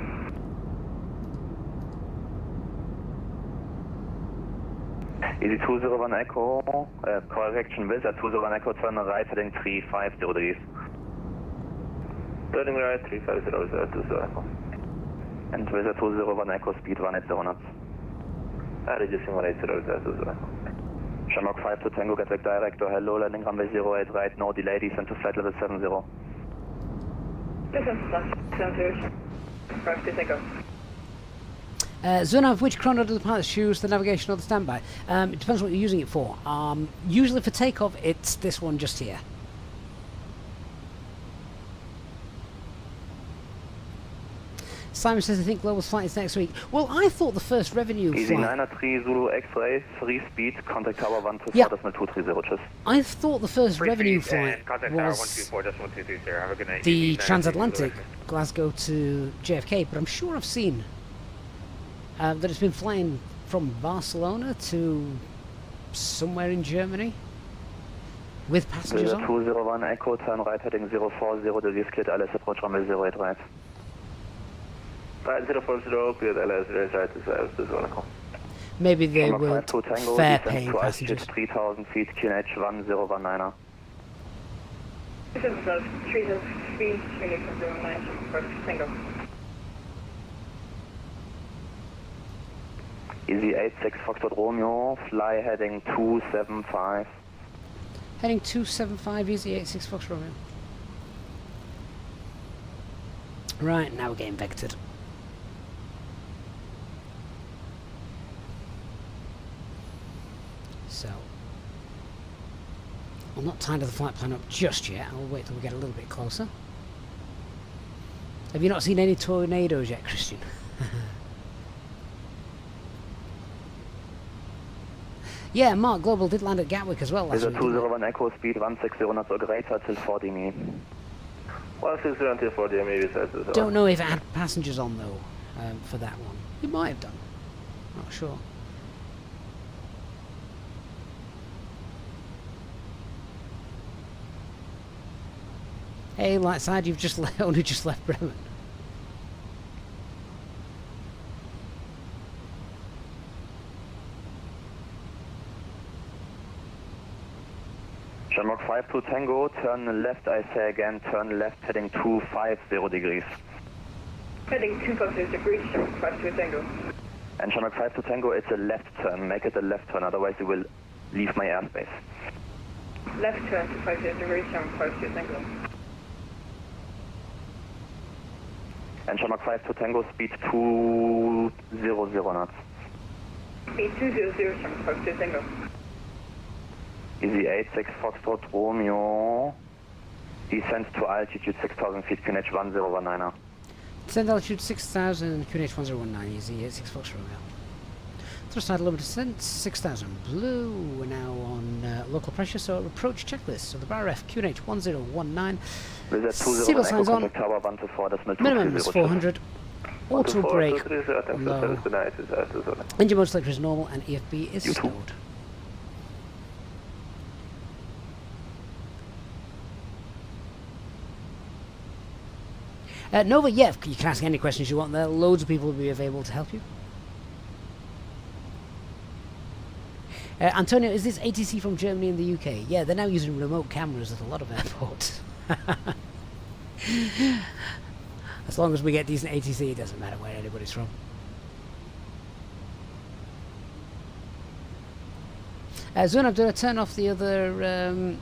Easy 201 Echo, correction Wizz at 201 Echo, turn right heading 350 degrees. Turning right 350 Echo. And Wizz at 201 Echo, speed 180 knots. Reducing 180 Echo. Shamrock 5 to Tango, Gatwick director, hello, landing runway 08 right, no delay, descent to flight level 70. Listen, 70. 5 to Takeoff. Zunov, which chrono do the pilots choose, the navigation or the standby? It depends what you're using it for. Usually for takeoff, it's this one just here. Simon says, I think Global's flight is next week. Well, I thought the first revenue Easy flight... 903 Zulu X-ray, free speed, contact tower 124, Yeah. 230, cheers. I thought the first revenue flight Contact tower was 124.230. Have a good night. the Easy 903 transatlantic, Zulu Glasgow to JFK, but I'm sure I've seen that it's been flying from Barcelona to somewhere in Germany with passengers Wizz on. 201 Echo, turn right heading 040 degrees, cleared LS approach runway 08 right. Right 040, cleared LS, right is Echo. Maybe they Shamrock were 5 to Tango, fare-paying descent to passengers. altitude 3000 feet, QNH 1019er. Listen, 30 feet, 20.09, 5 to Tango. Easy 86 Foxtrot Romeo, fly heading 275. Heading 275, easy 86 Fox Romeo. Right, now we're getting vectored. So, I'm not tied the flight plan up just yet. I'll wait till we get a little bit closer. Have you not seen any tornadoes yet, Christian? Yeah, Mark Global did land at Gatwick as well last Wizz week. 201 Echo, speed 160 knots or greater till 40 me. 160 until 40 maybe. Don't know if it had passengers on though for that one. It might have done. Not sure. Hey, Lightside, you've just only just left Bremen. Shamrock 5 to Tango, turn left, I say again, turn left heading 250 degrees. Heading 250 degrees, Shamrock 5 to Tango. And Shamrock 5 to Tango, it's a left turn, make it a left turn, otherwise you will leave my airspace. Left turn to 50 degrees, Shamrock 5 to Tango. And Shamrock 5 to Tango, speed 200 knots. Speed 200, Shamrock 5 to Tango. Easy 86 Foxtrot Romeo, descent to altitude 6000 feet, QNH 1019er. Descend altitude 6000, QNH 1019, easy 86 Fox Romeo. Thrust side low descent 6000 blue. We're now on local pressure, so approach checklist. So the bar F QNH 1019. Seatbelt signs on. Tower 124, Minimum is 400. Auto brake low. Engine mode selector is normal and EFB is stowed. Nova, yeah, you can ask any questions you want there. Loads of people will be available to help you. Antonio, is this ATC from Germany and the UK? Yeah, they're now using remote cameras at a lot of airports. As long as we get decent ATC, it doesn't matter where anybody's from. Zunab, do I turn off the other...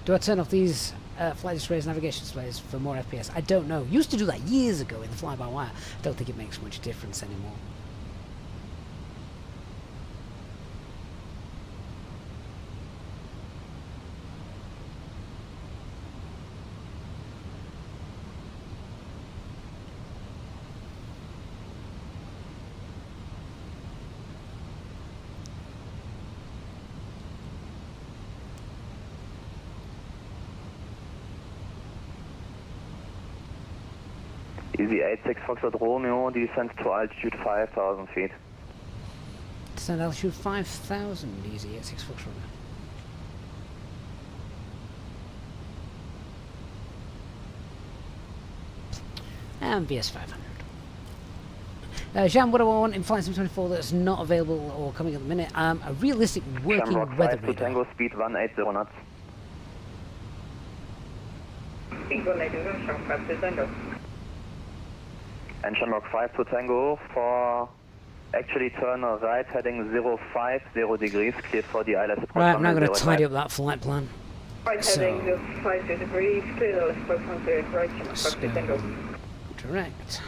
do I turn off these flight displays, navigation displays for more FPS? I don't know. Used to do that years ago in the fly-by-wire. I don't think it makes much difference anymore. Easy 86 Foxtrot Romeo, descent to altitude 5000 feet. Descent altitude 5000, easy 86 Fox Romeo. And BS 500. Jean, what do I want in Flight Sim 24 that's not available or coming at the minute? A realistic working Shamrock weather 5 to radar. Tango, speed 180 knots. Speed 180, Shamrock 5 to Tango. And Shamrock 5 to Tango for actually turn right heading 050 degrees, cleared for the ILS approach. Right, I'm now going to tidy up that flight plan. Right heading 050 degrees, clear the approach 10 right, Shamrock 5 to Tango. Direct.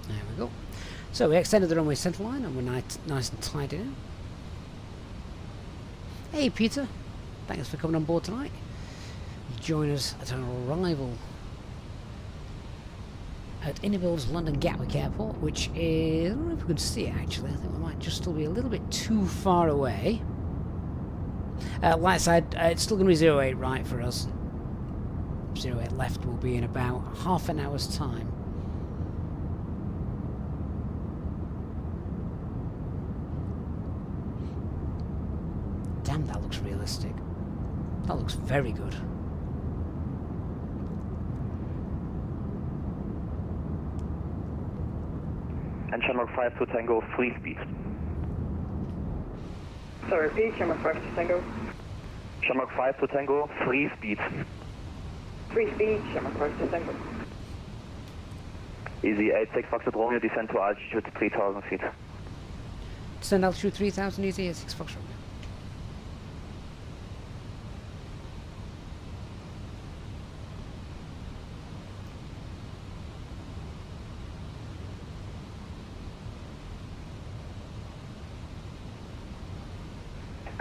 There we go. So we extended the runway centre line and we're nice and tidy now. Hey Peter, thanks for coming on board tonight. Join us at our arrival at IniBuilds London Gatwick Airport, which is, I don't know if we can see it actually, I think we might just still be a little bit too far away. Light side, it's still going to be 08 right for us. 08 left will be in about half an hour's time. Damn, that looks realistic. That looks very good. And Shamrock 5 to Tango, free speed. Sorry, repeat, Shamrock 5 to Tango. Shamrock 5 to Tango, free speed. Free speed, Shamrock 5 to Tango. Easy 86 Foxtrot Romeo, descend to altitude 3000 feet. Descend altitude 3000, easy 86 Foxtrot.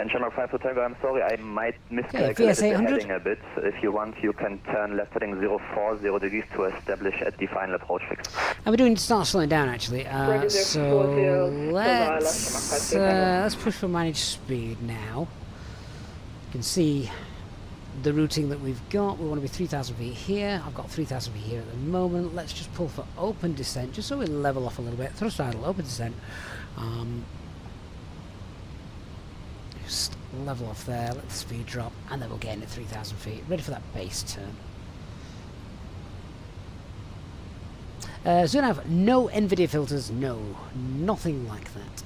And Shamrock 5 to Tango, I'm sorry, I might miscalculate the heading a bit. If you want, you can turn left heading 040 degrees to establish at the final approach fix. And we're doing start slowing down actually. So let's push for managed speed now. You can see the routing that we've got. We want to be 3,000 feet here. I've got 3,000 feet here at the moment. Let's just pull for open descent, just so we level off a little bit. Thrust idle, open descent. Just level off there, let the speed drop, and then we'll get into 3,000 feet. Ready for that base turn. Zunav, no NVIDIA filters, no. Nothing like that.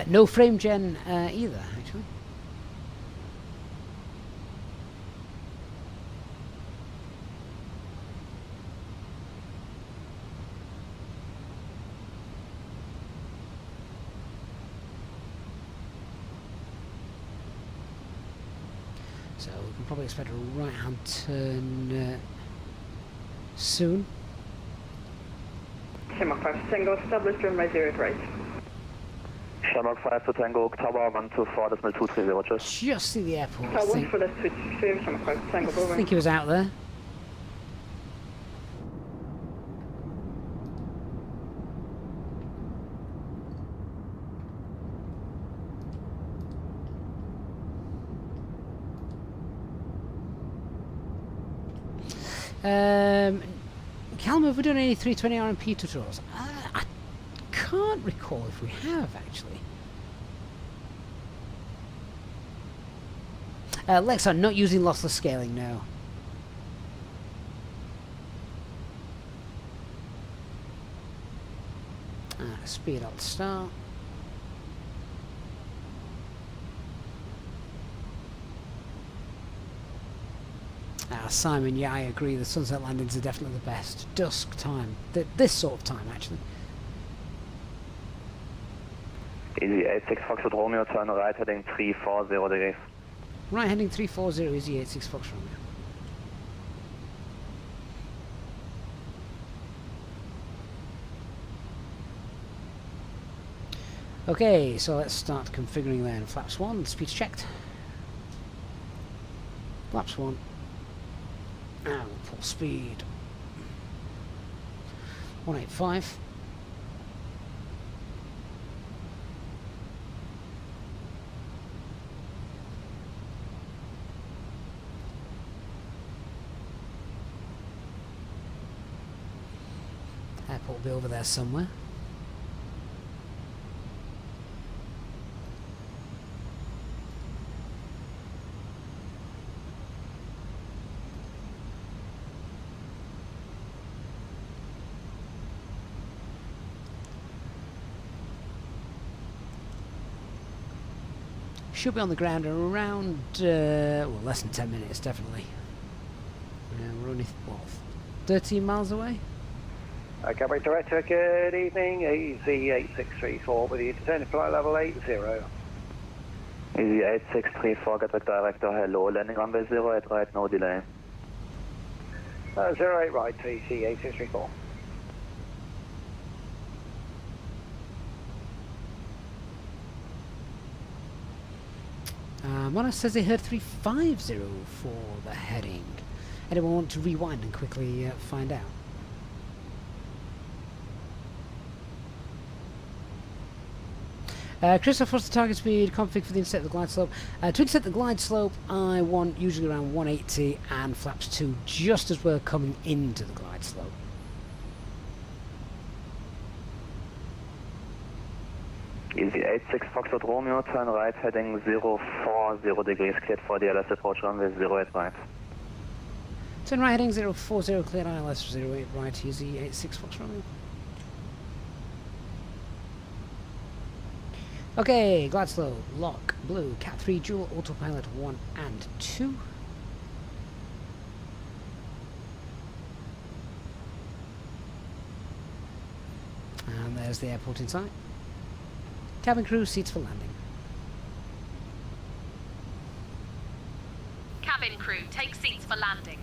No frame gen either, actually. So we can probably expect a right-hand turn soon. Shamrock 5 Tango, established runway 0 right. Shamrock 5 to Tango, Tower 124.230, just see the airport. Tower 1 for the switch, Shamrock 5 Tango, over. I think he was out there. Calum, have we done any 320 RMP tutorials? I can't recall if we have, actually. Lex, I'm not using lossless scaling, no. Speed out start. Simon, yeah, I agree. The sunset landings are definitely the best. Dusk time. This sort of time, actually. Easy 86 Foxtrot Romeo, turn right heading 340 degrees. Right heading 340, Easy 86 Foxtrot Romeo. Okay, so let's start configuring then. Flaps 1, speed's checked. Flaps 1. And full speed. 185. Airport will be over there somewhere. Should be on the ground around, well, less than 10 minutes, definitely. We're only, what, 13 miles away? Gatwick Director, good evening. Easy8634 with you to turn flight level 80. Easy8634, Gatwick Director, hello. Landing runway 08 right, no delay. 08 right, Easy8634. Mona says they heard 350 for the heading. Anyone want to rewind and quickly find out? Christoph, what's the target speed config for the inset of the glide slope? To inset the glide slope, I want usually around 180 and flaps 2 just as we're coming into the glide slope. Easy 86 Foxtrot Romeo, turn right, heading 040 degrees, cleared for the ILS approach runway 08 right. Turn right, heading 040, cleared ILS 08 right, Easy 86 Fox Romeo. Okay, glide slope, lock, blue, Cat 3, dual, autopilot 1 and 2. And there's the airport in sight. Cabin crew, seats for landing. Cabin crew, take seats for landing.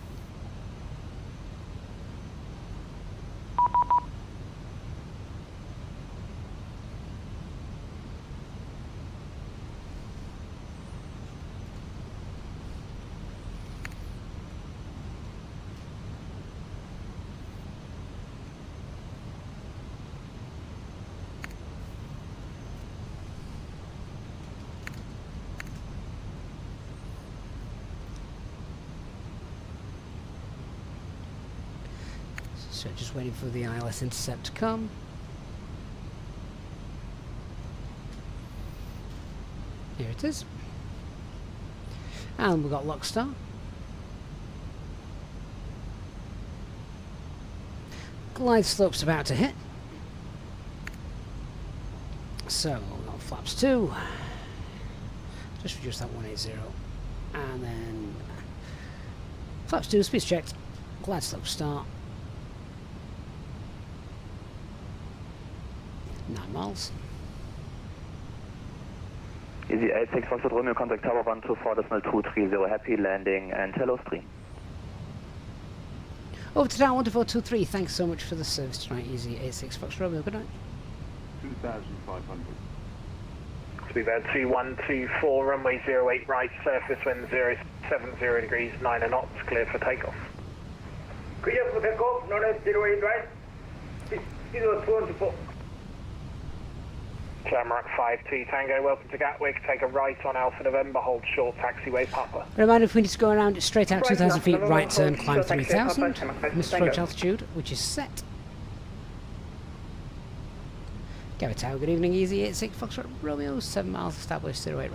So just waiting for the ILS intercept to come. Here it is. And we've got lock star. Glide slope's about to hit. So we've got flaps 2. Just reduce that 180. And then flaps 2, speed's checked. Glide slope start. 9 miles. Easy 86 Foxtrot Romeo, contact tower 124.230, happy landing and hello stream. Over to tower 12423, thanks so much for the service tonight, Easy 86 Fox Romeo, good night. 2,500. Speedbird 2124, runway 08 right, surface wind 070 degrees, 9 knots, clear for takeoff. Clear for takeoff, non 08 right. 024. Jamrock 52 Tango, welcome to Gatwick. Take a right on Alpha November, hold short taxiway Papa. Reminder, if we need to go around straight out Right, 2,000 feet, November, right turn, hold climb short taxiway 3,000. Papa, Missed approach altitude, which is set. Gatwick Tower, good evening, Easy 86 Foxtrot Romeo, 7 miles established, 08 right.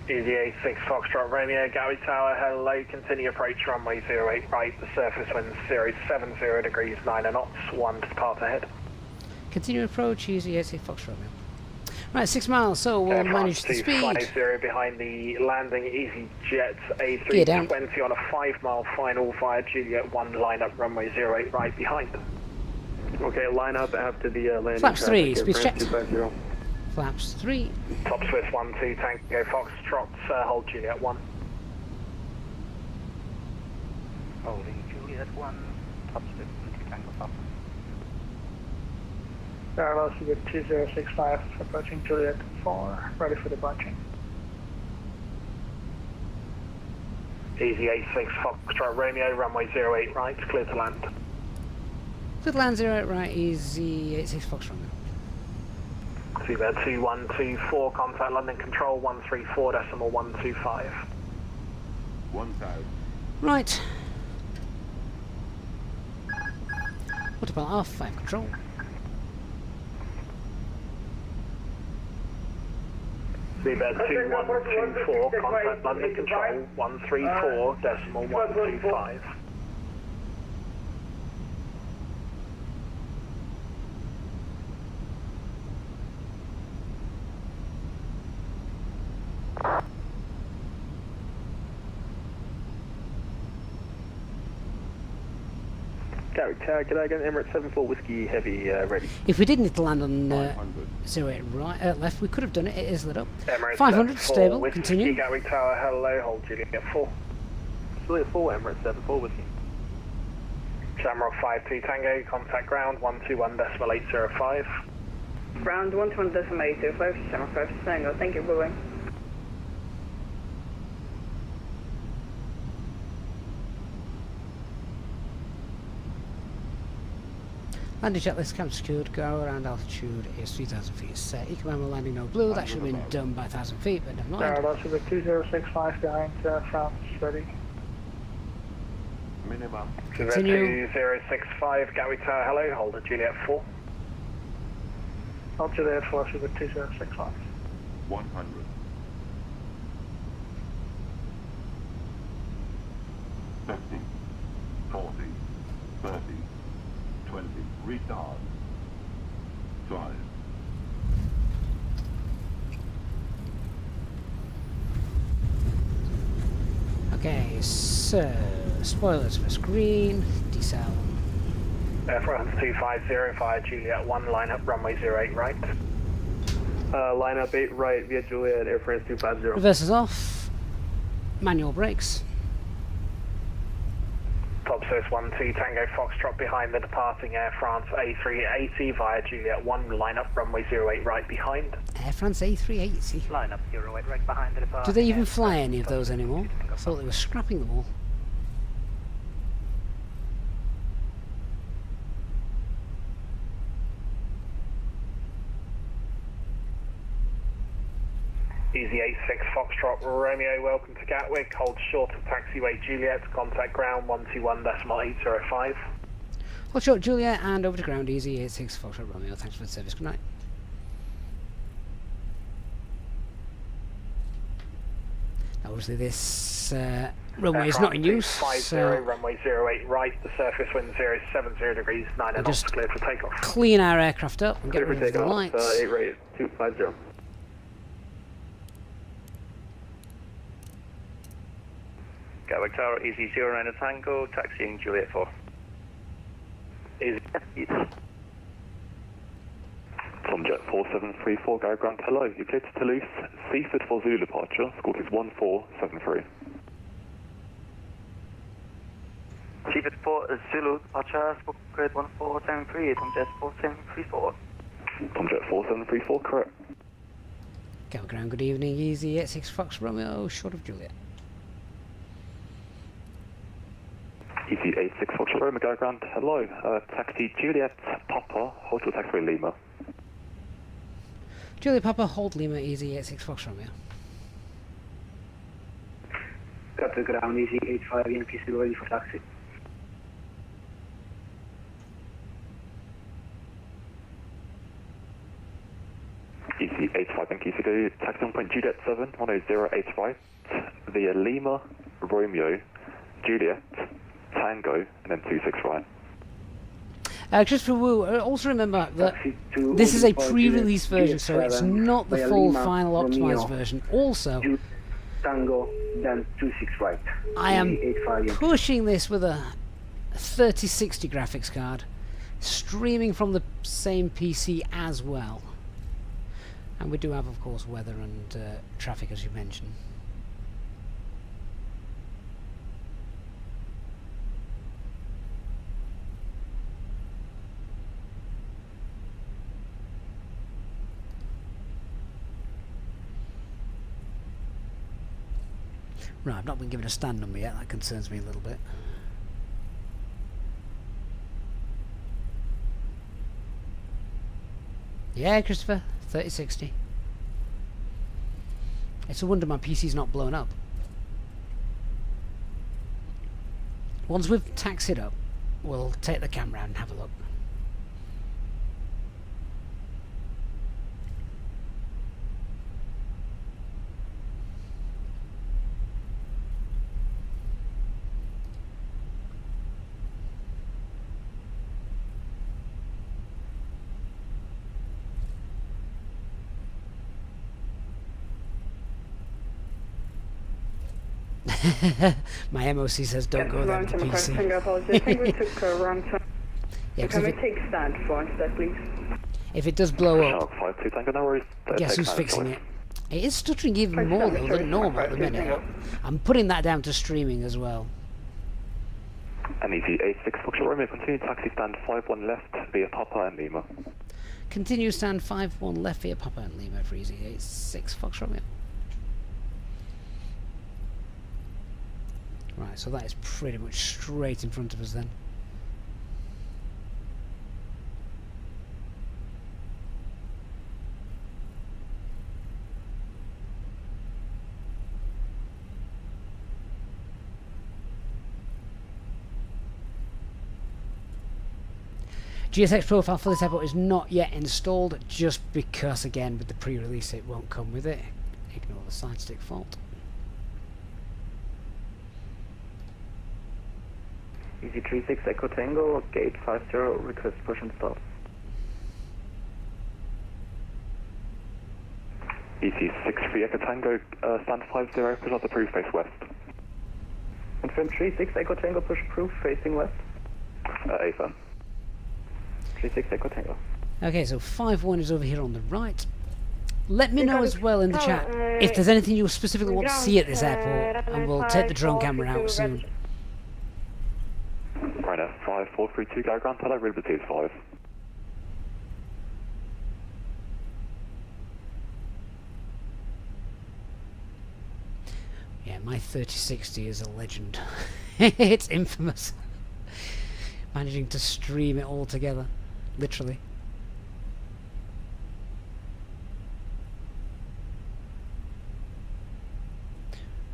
Easy 86 Foxtrot Romeo, Gatwick Tower, hello, continue approach runway 08 right, the surface wind 070 degrees, 9 knots, 1 to depart ahead. Continue approach, Easy 86 Fox Romeo. Right, 6 miles, so we'll manage the speed. 50 behind the landing Easyjet A320 on a 5 mile final via Juliet 1, line up runway 08 right behind. Okay, line up after the landing. Flaps 3, speed checked. Flaps 3. Top Swiss 12 Tango Foxtrot, hold Juliet 1. Holding Juliet 1, top Swiss 12 Tango Fox. Parallel to 2065, approaching Juliet 4, ready for departure. Easy 86 Foxtrot Romeo, runway 08 right, clear to land. Good land 08 right, easy 86 Fox Romeo. Seabed 2124, contact London Control 134.125. 1000. Right. Autopilot off, 5 control. Seabed 2124, contact London Control 134.125. Gatwick Tower, g'day again, Emirates 74 Whiskey Heavy, ready. If we did need to land on 08 right, left, we could have done it. It is lit up. Emirates 500 74 stable. Whiskey, Continue. Gatwick Tower, hello, hold Juliet 4. Juliet 4, Emirates 74 Whiskey. Shamrock 52 Tango, contact ground 121.805. Ground 121.805, Shamrock 5 Tango, thank you, bye-bye. Landing checklist camp secured, go around altitude is 3,000 feet set. Economic landing no blue, that should have been done by 1,000 feet, but never mind. That's with 2065 behind France, ready. Minimum. Continue. 2065, Gatwick Tower, hello, hold at Juliet 4. Hold Juliet 4, with 2065. 100. 50, 40, 30, 20, retard. 5. Okay, so spoilers for screen, decel. France 250 via Juliet 1, line up runway 08 right. Line up 8 right via Juliet, Air France 250. Reverses off, manual brakes. Top Source 12 Tango Foxtrot behind the departing Air France A380 via Juliet 1, line up runway 08 right behind. Air France A380. Line up 08 right behind the departing. Do they even fly any of those anymore? I thought they were scrapping them all. Easy 86 Foxtrot Romeo, welcome to Gatwick. Hold short of taxiway Juliet, contact ground 121.805. Hold short Juliet and over to ground, easy 86 Foxtrot Romeo. Thanks for the service, good night. Now obviously this runway is not in use, so runway 08 right, the surface wind 070 degrees, 9 and just clear for takeoff. clean our aircraft up and get Clear for rid of the takeoff, lights. 8 right, 250. Gatwick Tower, easy 09 Tango, taxiing Juliet 4. Easy. Tomjet 4734, go ground, hello. You cleared to Toulouse, Seaford for Zulu departure, score is 1473. Seaford for Zulu departure, squawk code 1473, Tomjet 4734. Tomjet 4734, correct. Go ground, good evening, easy 86 Fox Romeo, short of Juliet. Easy 86 Fox Romeo, go ground, hello. Taxi Juliet Papa, hold to taxiway Lima. Juliet Papa, hold Lima, easy 86 Fox Romeo. Cut the ground, easy 85 Yankee still ready for taxi. Easy 85 Yankee still taxi on point Juliet 7, 108 right, via Lima, Romeo, Juliet, Tango, and then 26 right. Christopher Wu, also remember that this is a pre-release version, so it's not the full final optimized version. Also, Tango, then 26 right. I am pushing this with a 3060 graphics card, streaming from the same PC as well. And we do have, of course, weather and traffic, as you mentioned. Right, I've not been given a stand number yet, that concerns me a little bit. Yeah, Christopher, 3060. It's a wonder my PC's not blown up. Once we've taxied up, we'll take the camera and have a look. My MOC says don't go there with the PC. Yeah, can we take stand for instead, please? If it does blow up, 5-2 Tango, no worries. guess who's fixing it? It is stuttering even more though than normal at the minute. I'm putting that down to streaming as well. And Easy86 Foxtrot Romeo, continue taxi stand 5-1 left via Papa and Lima. Continue stand 5-1 left via Papa and Lima for Easy86 Foxtrot Romeo. Right, so that is pretty much straight in front of us then. GSX profile for this airport is not yet installed, just because again with the pre-release it won't come with it. Ignore the side stick fault. Easy 36 Echo Tango, gate 50, request push and stop. Easy 63 Echo Tango, stand 50, push out the proof, face west. Confirm 36 Echo Tango, push proof, facing west. AFM. 36 Echo Tango. Okay, so 5-1 is over here on the right. Let me know as well in the chat if there's anything you specifically want to see at this airport, and we'll take the drone camera out soon. Right now, 5432, go ground, hello, Liberty is 5. Yeah, my 3060 is a legend. It's infamous. Managing to stream it all together, literally.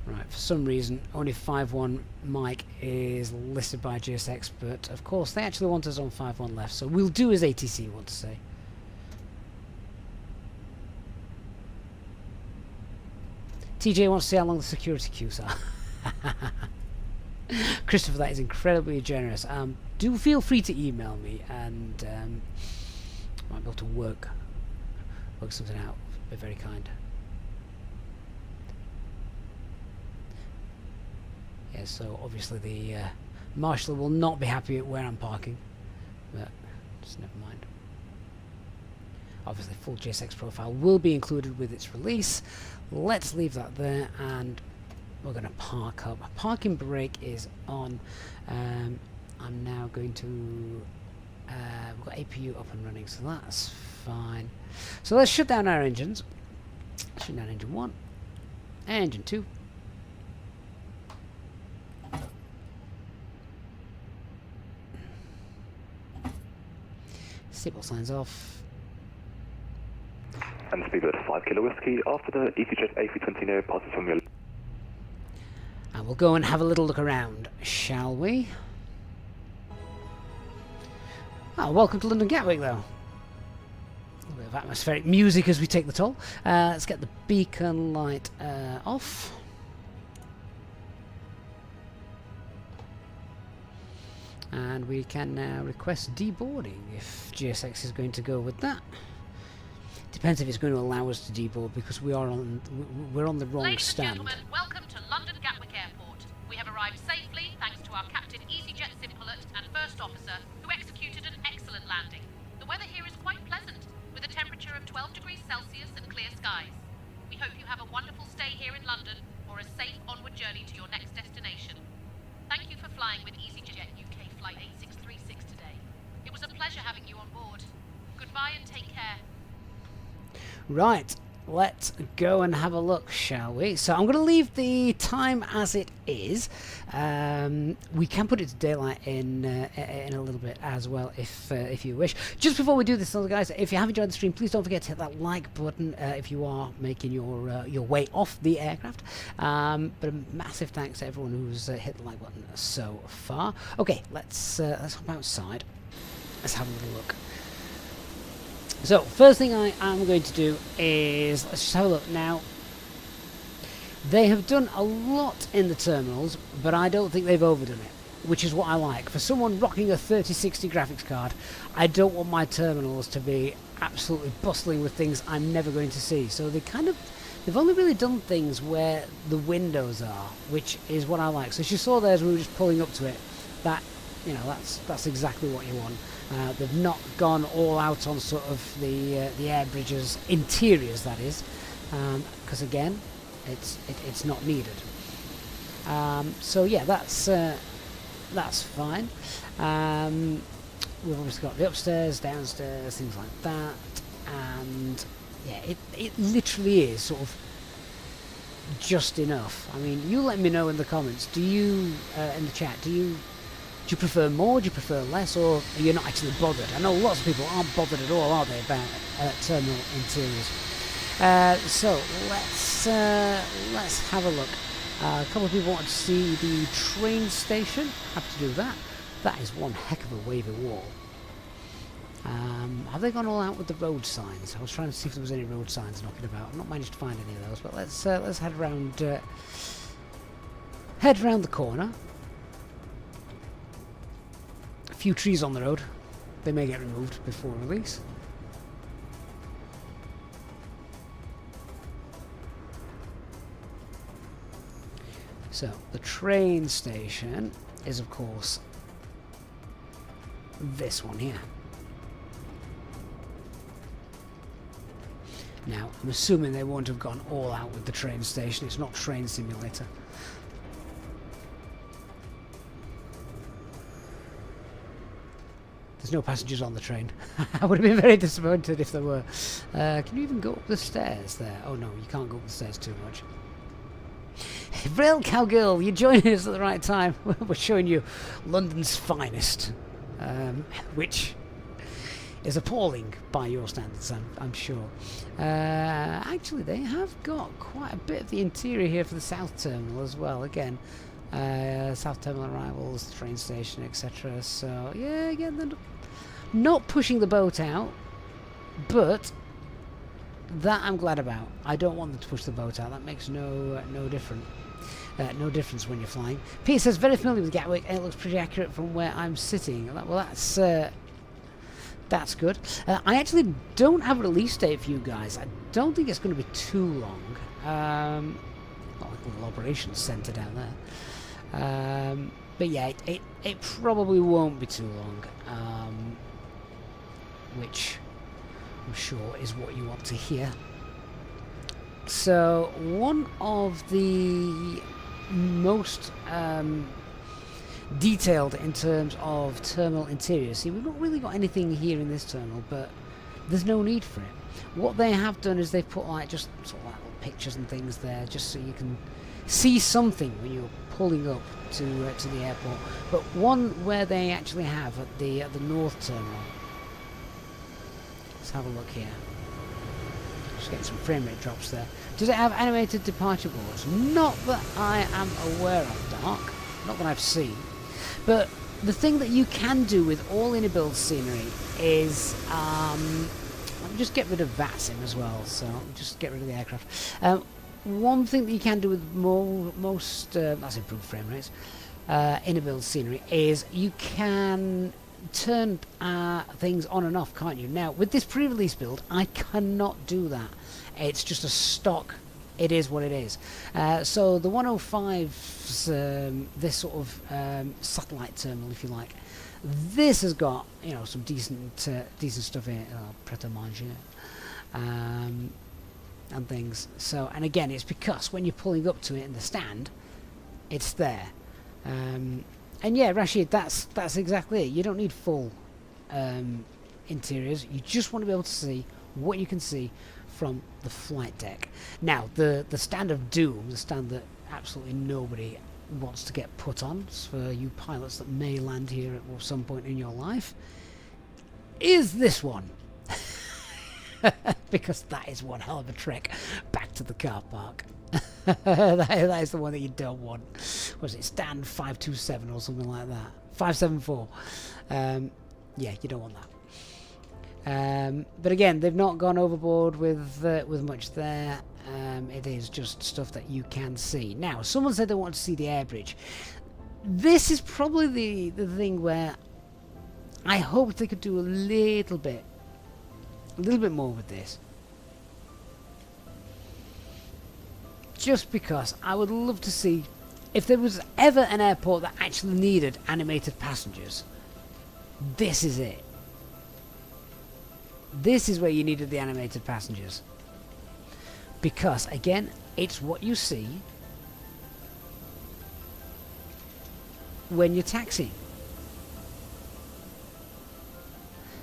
Right, for some reason only 5-1 mic is listed by GSX, but of course they actually want us on 5-1 left, so we'll do as ATC want to say. TJ wants to see how long the security queues are. Christopher, that is incredibly generous. Do feel free to email me, and I might be able to work something out. Be very kind. Yeah, so obviously the marshal will not be happy at where I'm parking, but just never mind. Obviously full GSX profile will be included with its release. Let's leave that there, and we're going to park up. Parking brake is on. I'm now going to we've got APU up and running, so that's fine. So let's shut down our engines. Shut down engine 1, engine 2. Seatbelt signs off. And speedbird 5 Kilo Whiskey after the Easyjet A320 passes from your... And we'll go and have a little look around, shall we? Oh, welcome to London Gatwick, though. A little bit of atmospheric music as we take the toll. Let's get the beacon light off. And we can now request deboarding if GSX is going to go with that. Depends if it's going to allow us to deboard, because we're on the wrong Ladies stand. and gentlemen, welcome to London Gatwick Airport. We have arrived safely thanks to our Captain Easyjet Simpilot and First Officer, who executed an excellent landing. The weather here is quite pleasant, with a temperature of 12 degrees Celsius and clear skies. We hope you have a wonderful stay here in London, or a safe onward journey to your next destination. Thank you for flying with Easyjet UK Flight 8636 today. It was a pleasure having you on board. Goodbye and take care. Right, let's go and have a look, shall we? So I'm going to leave the time as it is. We can put it to daylight in a little bit as well, if you wish. Just before we do this, guys, if you have enjoyed the stream, please don't forget to hit that like button if you are making your way off the aircraft. But a massive thanks to everyone who's hit the like button so far. Okay, let's hop outside. Let's have a little look. So, first thing I am going to do is, let's just have a look now. They have done a lot in the terminals, but I don't think they've overdone it, which is what I like. For someone rocking a 3060 graphics card, I don't want my terminals to be absolutely bustling with things I'm never going to see. So they've only really done things where the windows are, which is what I like. So as you saw there as we were just pulling up to it, that, you know, that's exactly what you want. They've not gone all out on sort of the air bridges interiors, that is, because again, it's not needed. So yeah, that's fine. We've obviously got the upstairs, downstairs, things like that, and yeah, it literally is sort of just enough. I mean, you let me know in the comments. Do you in the chat? Do you prefer more? Do you prefer less? Or are you not actually bothered? I know lots of people aren't bothered at all, are they, about terminal interiors? So let's have a look. A couple of people want to see the train station. Have to do that. That is one heck of a wavy wall. Have they gone all out with the road signs? I was trying to see if there was any road signs knocking about. I've not managed to find any of those. But let's head around the corner. Few trees on the road. They may get removed before release. So the train station is of course this one here. Now I'm assuming they won't have gone all out with the train station. It's not Train Simulator. There's no passengers on the train. I would have been very disappointed if there were. Can you even go up the stairs there? Oh no, you can't go up the stairs too much. Real Cowgirl, you're joining us at the right time. We're showing you London's finest, which is appalling by your standards, I'm sure. Actually, they have got quite a bit of the interior here for the South Terminal as well. Again, South Terminal arrivals, train station, etc. So yeah, again, they're not pushing the boat out, but that I'm glad about. I don't want them to push the boat out. That makes no difference when you're flying. Peter says very familiar with Gatwick, and it looks pretty accurate from where I'm sitting. Well, that's good. I actually don't have a release date for you guys. I don't think it's going to be too long. Got like a little operations centre down there. But yeah, it probably won't be too long, which I'm sure is what you want to hear. So one of the most detailed in terms of terminal interior. See, we've not really got anything here in this terminal, but there's no need for it. What they have done is they've put like just sort of like little pictures and things there, just so you can see something when you're pulling up to the airport. But one where they actually have at the North Terminal. Let's have a look here. Just getting some frame rate drops there. Does it have animated departure boards? Not that I am aware of, Dark. Not that I've seen. But the thing that you can do with all IniBuilds scenery is let me just get rid of VATSIM as well. So just get rid of the aircraft. One thing that you can do with most that's improved frame rates, IniBuilds scenery, is you can turn things on and off, can't you? Now with this pre-release build, I cannot do that. It's just a stock. It is what it is. So the 105's this sort of satellite terminal, if you like. This has got, you know, some decent stuff in it, pret-a-manger, and things. So, and again, it's because when you're pulling up to it in the stand, it's there. And yeah, Rashid, that's exactly it. You don't need full interiors. You just want to be able to see what you can see from the flight deck. Now, the stand of doom, the stand that absolutely nobody wants to get put on for you pilots that may land here at some point in your life, is this one. Because that is one hell of a trek back to the car park. that is the one that you don't want. What is it, stand 527 or something like that? 574. Yeah, you don't want that. But again, they've not gone overboard with much there. It is just stuff that you can see. Now, someone said they want to see the air bridge. This is probably the thing where I hoped they could do a little bit more with this. Just because I would love to see if there was ever an airport that actually needed animated passengers. This is it. This is where you needed the animated passengers. Because, again, it's what you see when you're taxiing.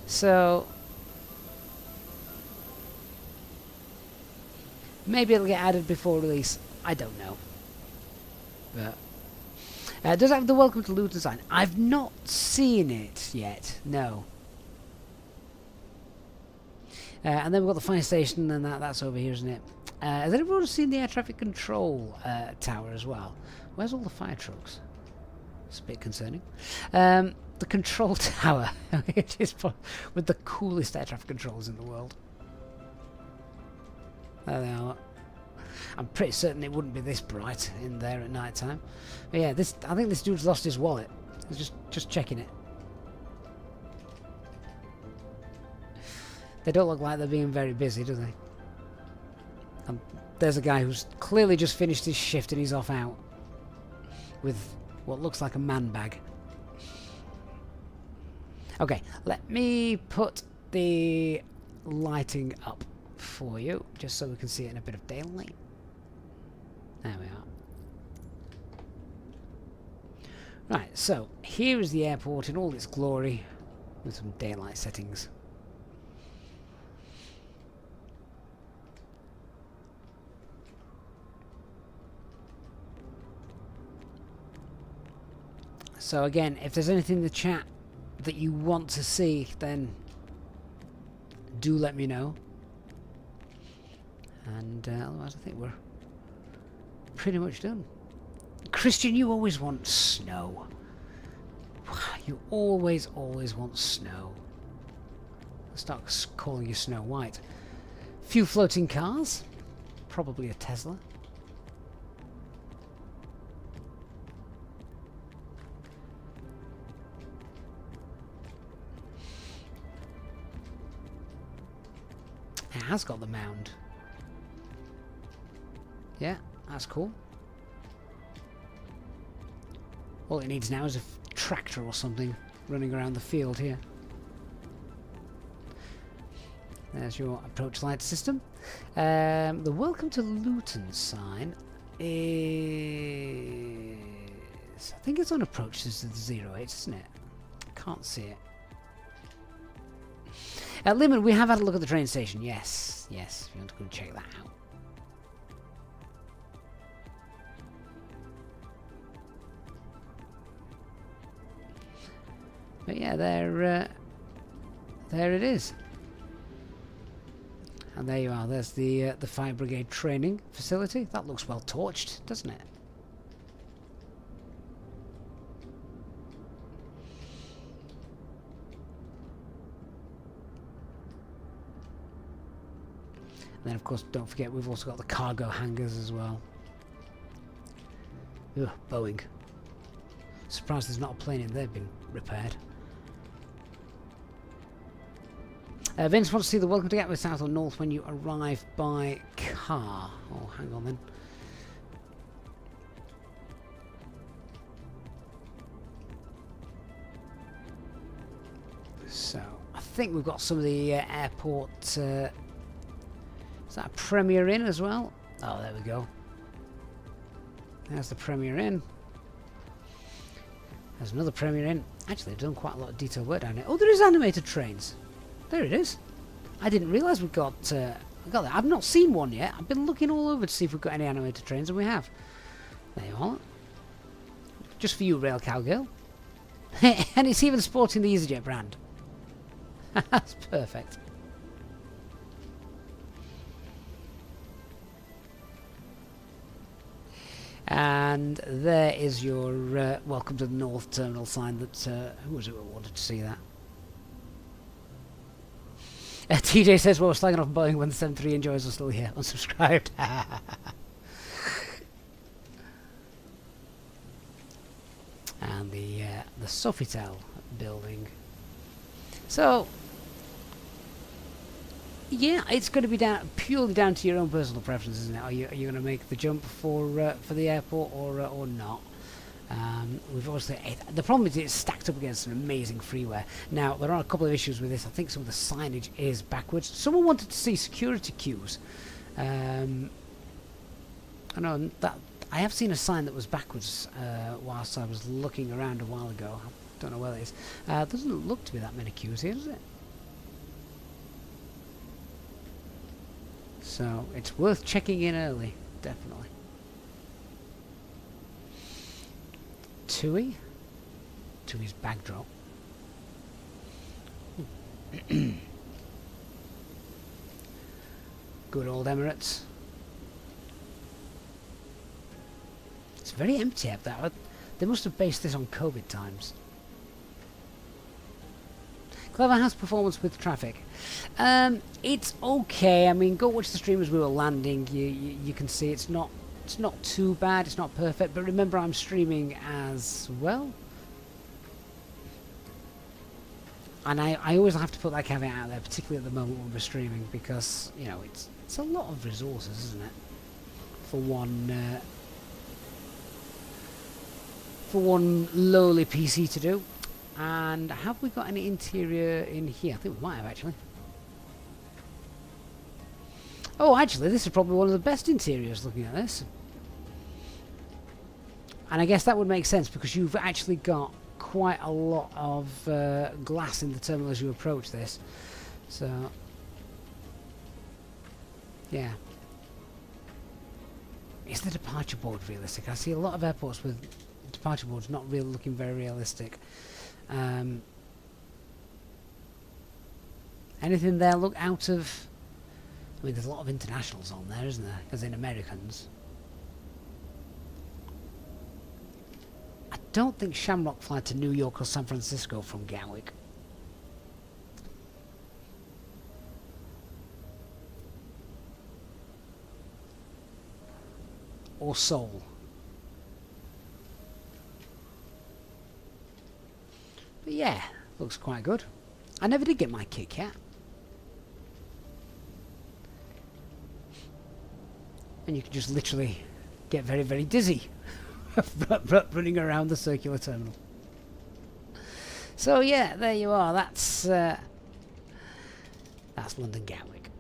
So, maybe it'll get added before release. I don't know. But does it have the Welcome to Luton sign? I've not seen it yet. No. And then we've got the fire station, and that's over here, isn't it? Has anyone seen the air traffic control tower as well? Where's all the fire trucks? It's a bit concerning. The control tower, it is with the coolest air traffic controls in the world. There they are. I'm pretty certain it wouldn't be this bright in there at night time. But yeah, I think this dude's lost his wallet. He's just checking it. They don't look like they're being very busy, do they? There's a guy who's clearly just finished his shift and he's off out with what looks like a man bag. Okay, let me put the lighting up for you, just so we can see it in a bit of daylight. There we are. Right, so here is the airport in all its glory with some daylight settings. So again, if there's anything in the chat that you want to see, then do let me know. And otherwise I think we're pretty much done. Christian, you always want snow. You always want snow. I'll start calling you Snow White. Few floating cars. Probably a Tesla. It has got the mound. Yeah, that's cool. All it needs now is a tractor or something running around the field here. There's your approach light system. The Welcome to Luton sign is... I think it's on approach to the 08, isn't it? Can't see it. Limon, we have had a look at the train station. Yes, yes. If you want to go and check that out. But yeah, there it is. And there you are. There's the fire brigade training facility. That looks well torched, doesn't it? And then, of course, don't forget we've also got the cargo hangars as well. Ugh, Boeing. Surprised there's not a plane in there being repaired. Vince wants to see the Welcome to Gatwick South or North when you arrive by car. Oh, hang on then. So, I think we've got some of the airport... is that a Premier Inn as well? Oh, there we go. There's the Premier Inn. There's another Premier Inn. Actually, they've done quite a lot of detailed work down here. Oh, there is animated trains. There it is. I didn't realise we got that. I've not seen one yet. I've been looking all over to see if we've got any animated trains, and we have. There you are. Just for you, Rail Cowgirl. And it's even sporting the Easyjet brand. That's perfect. And there is your welcome to the North Terminal sign that, who was it that wanted to see that? TJ says, well, we're slagging off Boeing when the 73 enjoys are still here. Unsubscribed. And the Sofitel building. So, yeah, it's going to be purely down to your own personal preference, isn't it? Are you going to make the jump for the airport or not? We've obviously the problem is it's stacked up against some amazing freeware. Now there are a couple of issues with this. I think some of the signage is backwards. Someone wanted to see security queues. I know that I have seen a sign that was backwards whilst I was looking around a while ago. I don't know where it is. Doesn't look to be that many queues here, does it? So it's worth checking in early, definitely. TUI? TUI's backdrop. Good old Emirates. It's very empty up there. They must have based this on COVID times. Clever House performance with traffic. It's okay. I mean, go watch the stream as we were landing. You can see it's not too bad. It's not perfect. But remember, I'm streaming as well. And I always have to put that caveat out there, particularly at the moment when we're streaming, because you know it's a lot of resources, isn't it? For one lowly PC to do. And have we got any interior in here? I think we might have, actually. Oh, actually, this is probably one of the best interiors looking at this. And I guess that would make sense because you've actually got quite a lot of glass in the terminal as you approach this. So, yeah. Is the departure board realistic? I see a lot of airports with departure boards not really looking very realistic. Anything there look out of... I mean, there's a lot of internationals on there, isn't there? As in Americans. I don't think Shamrock fly to New York or San Francisco from Gatwick. Or Seoul. But yeah, looks quite good. I never did get my Kit Kat. And you can just literally get very, very dizzy running around the circular terminal. So yeah, there you are. That's London Gatwick.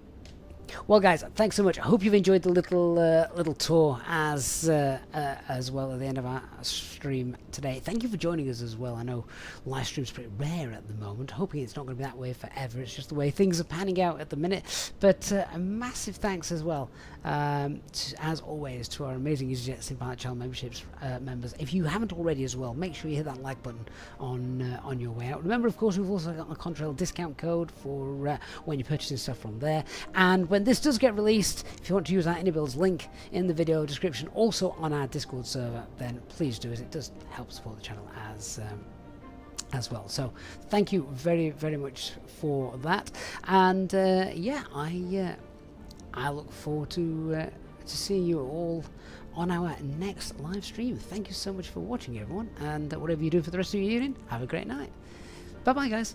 Well, guys, thanks so much. I hope you've enjoyed the little tour as well at the end of our stream today. Thank you for joining us as well. I know live stream's pretty rare at the moment. Hoping it's not going to be that way forever. It's just the way things are panning out at the minute. But a massive thanks as well, as always, to our amazing EasyJet Sympathic Channel memberships members. If you haven't already as well, make sure you hit that like button on your way out. Remember, of course, we've also got a Contrail discount code for when you're purchasing stuff from there. And when this does get released, if you want to use our IniBuilds link in the video description, also on our Discord server, then please do, as it does help support the channel as well. So thank you very, very much for that. And yeah, I look forward to seeing you all on our next live stream. Thank you so much for watching, everyone, and whatever you do for the rest of your evening, have a great night. Bye bye, guys.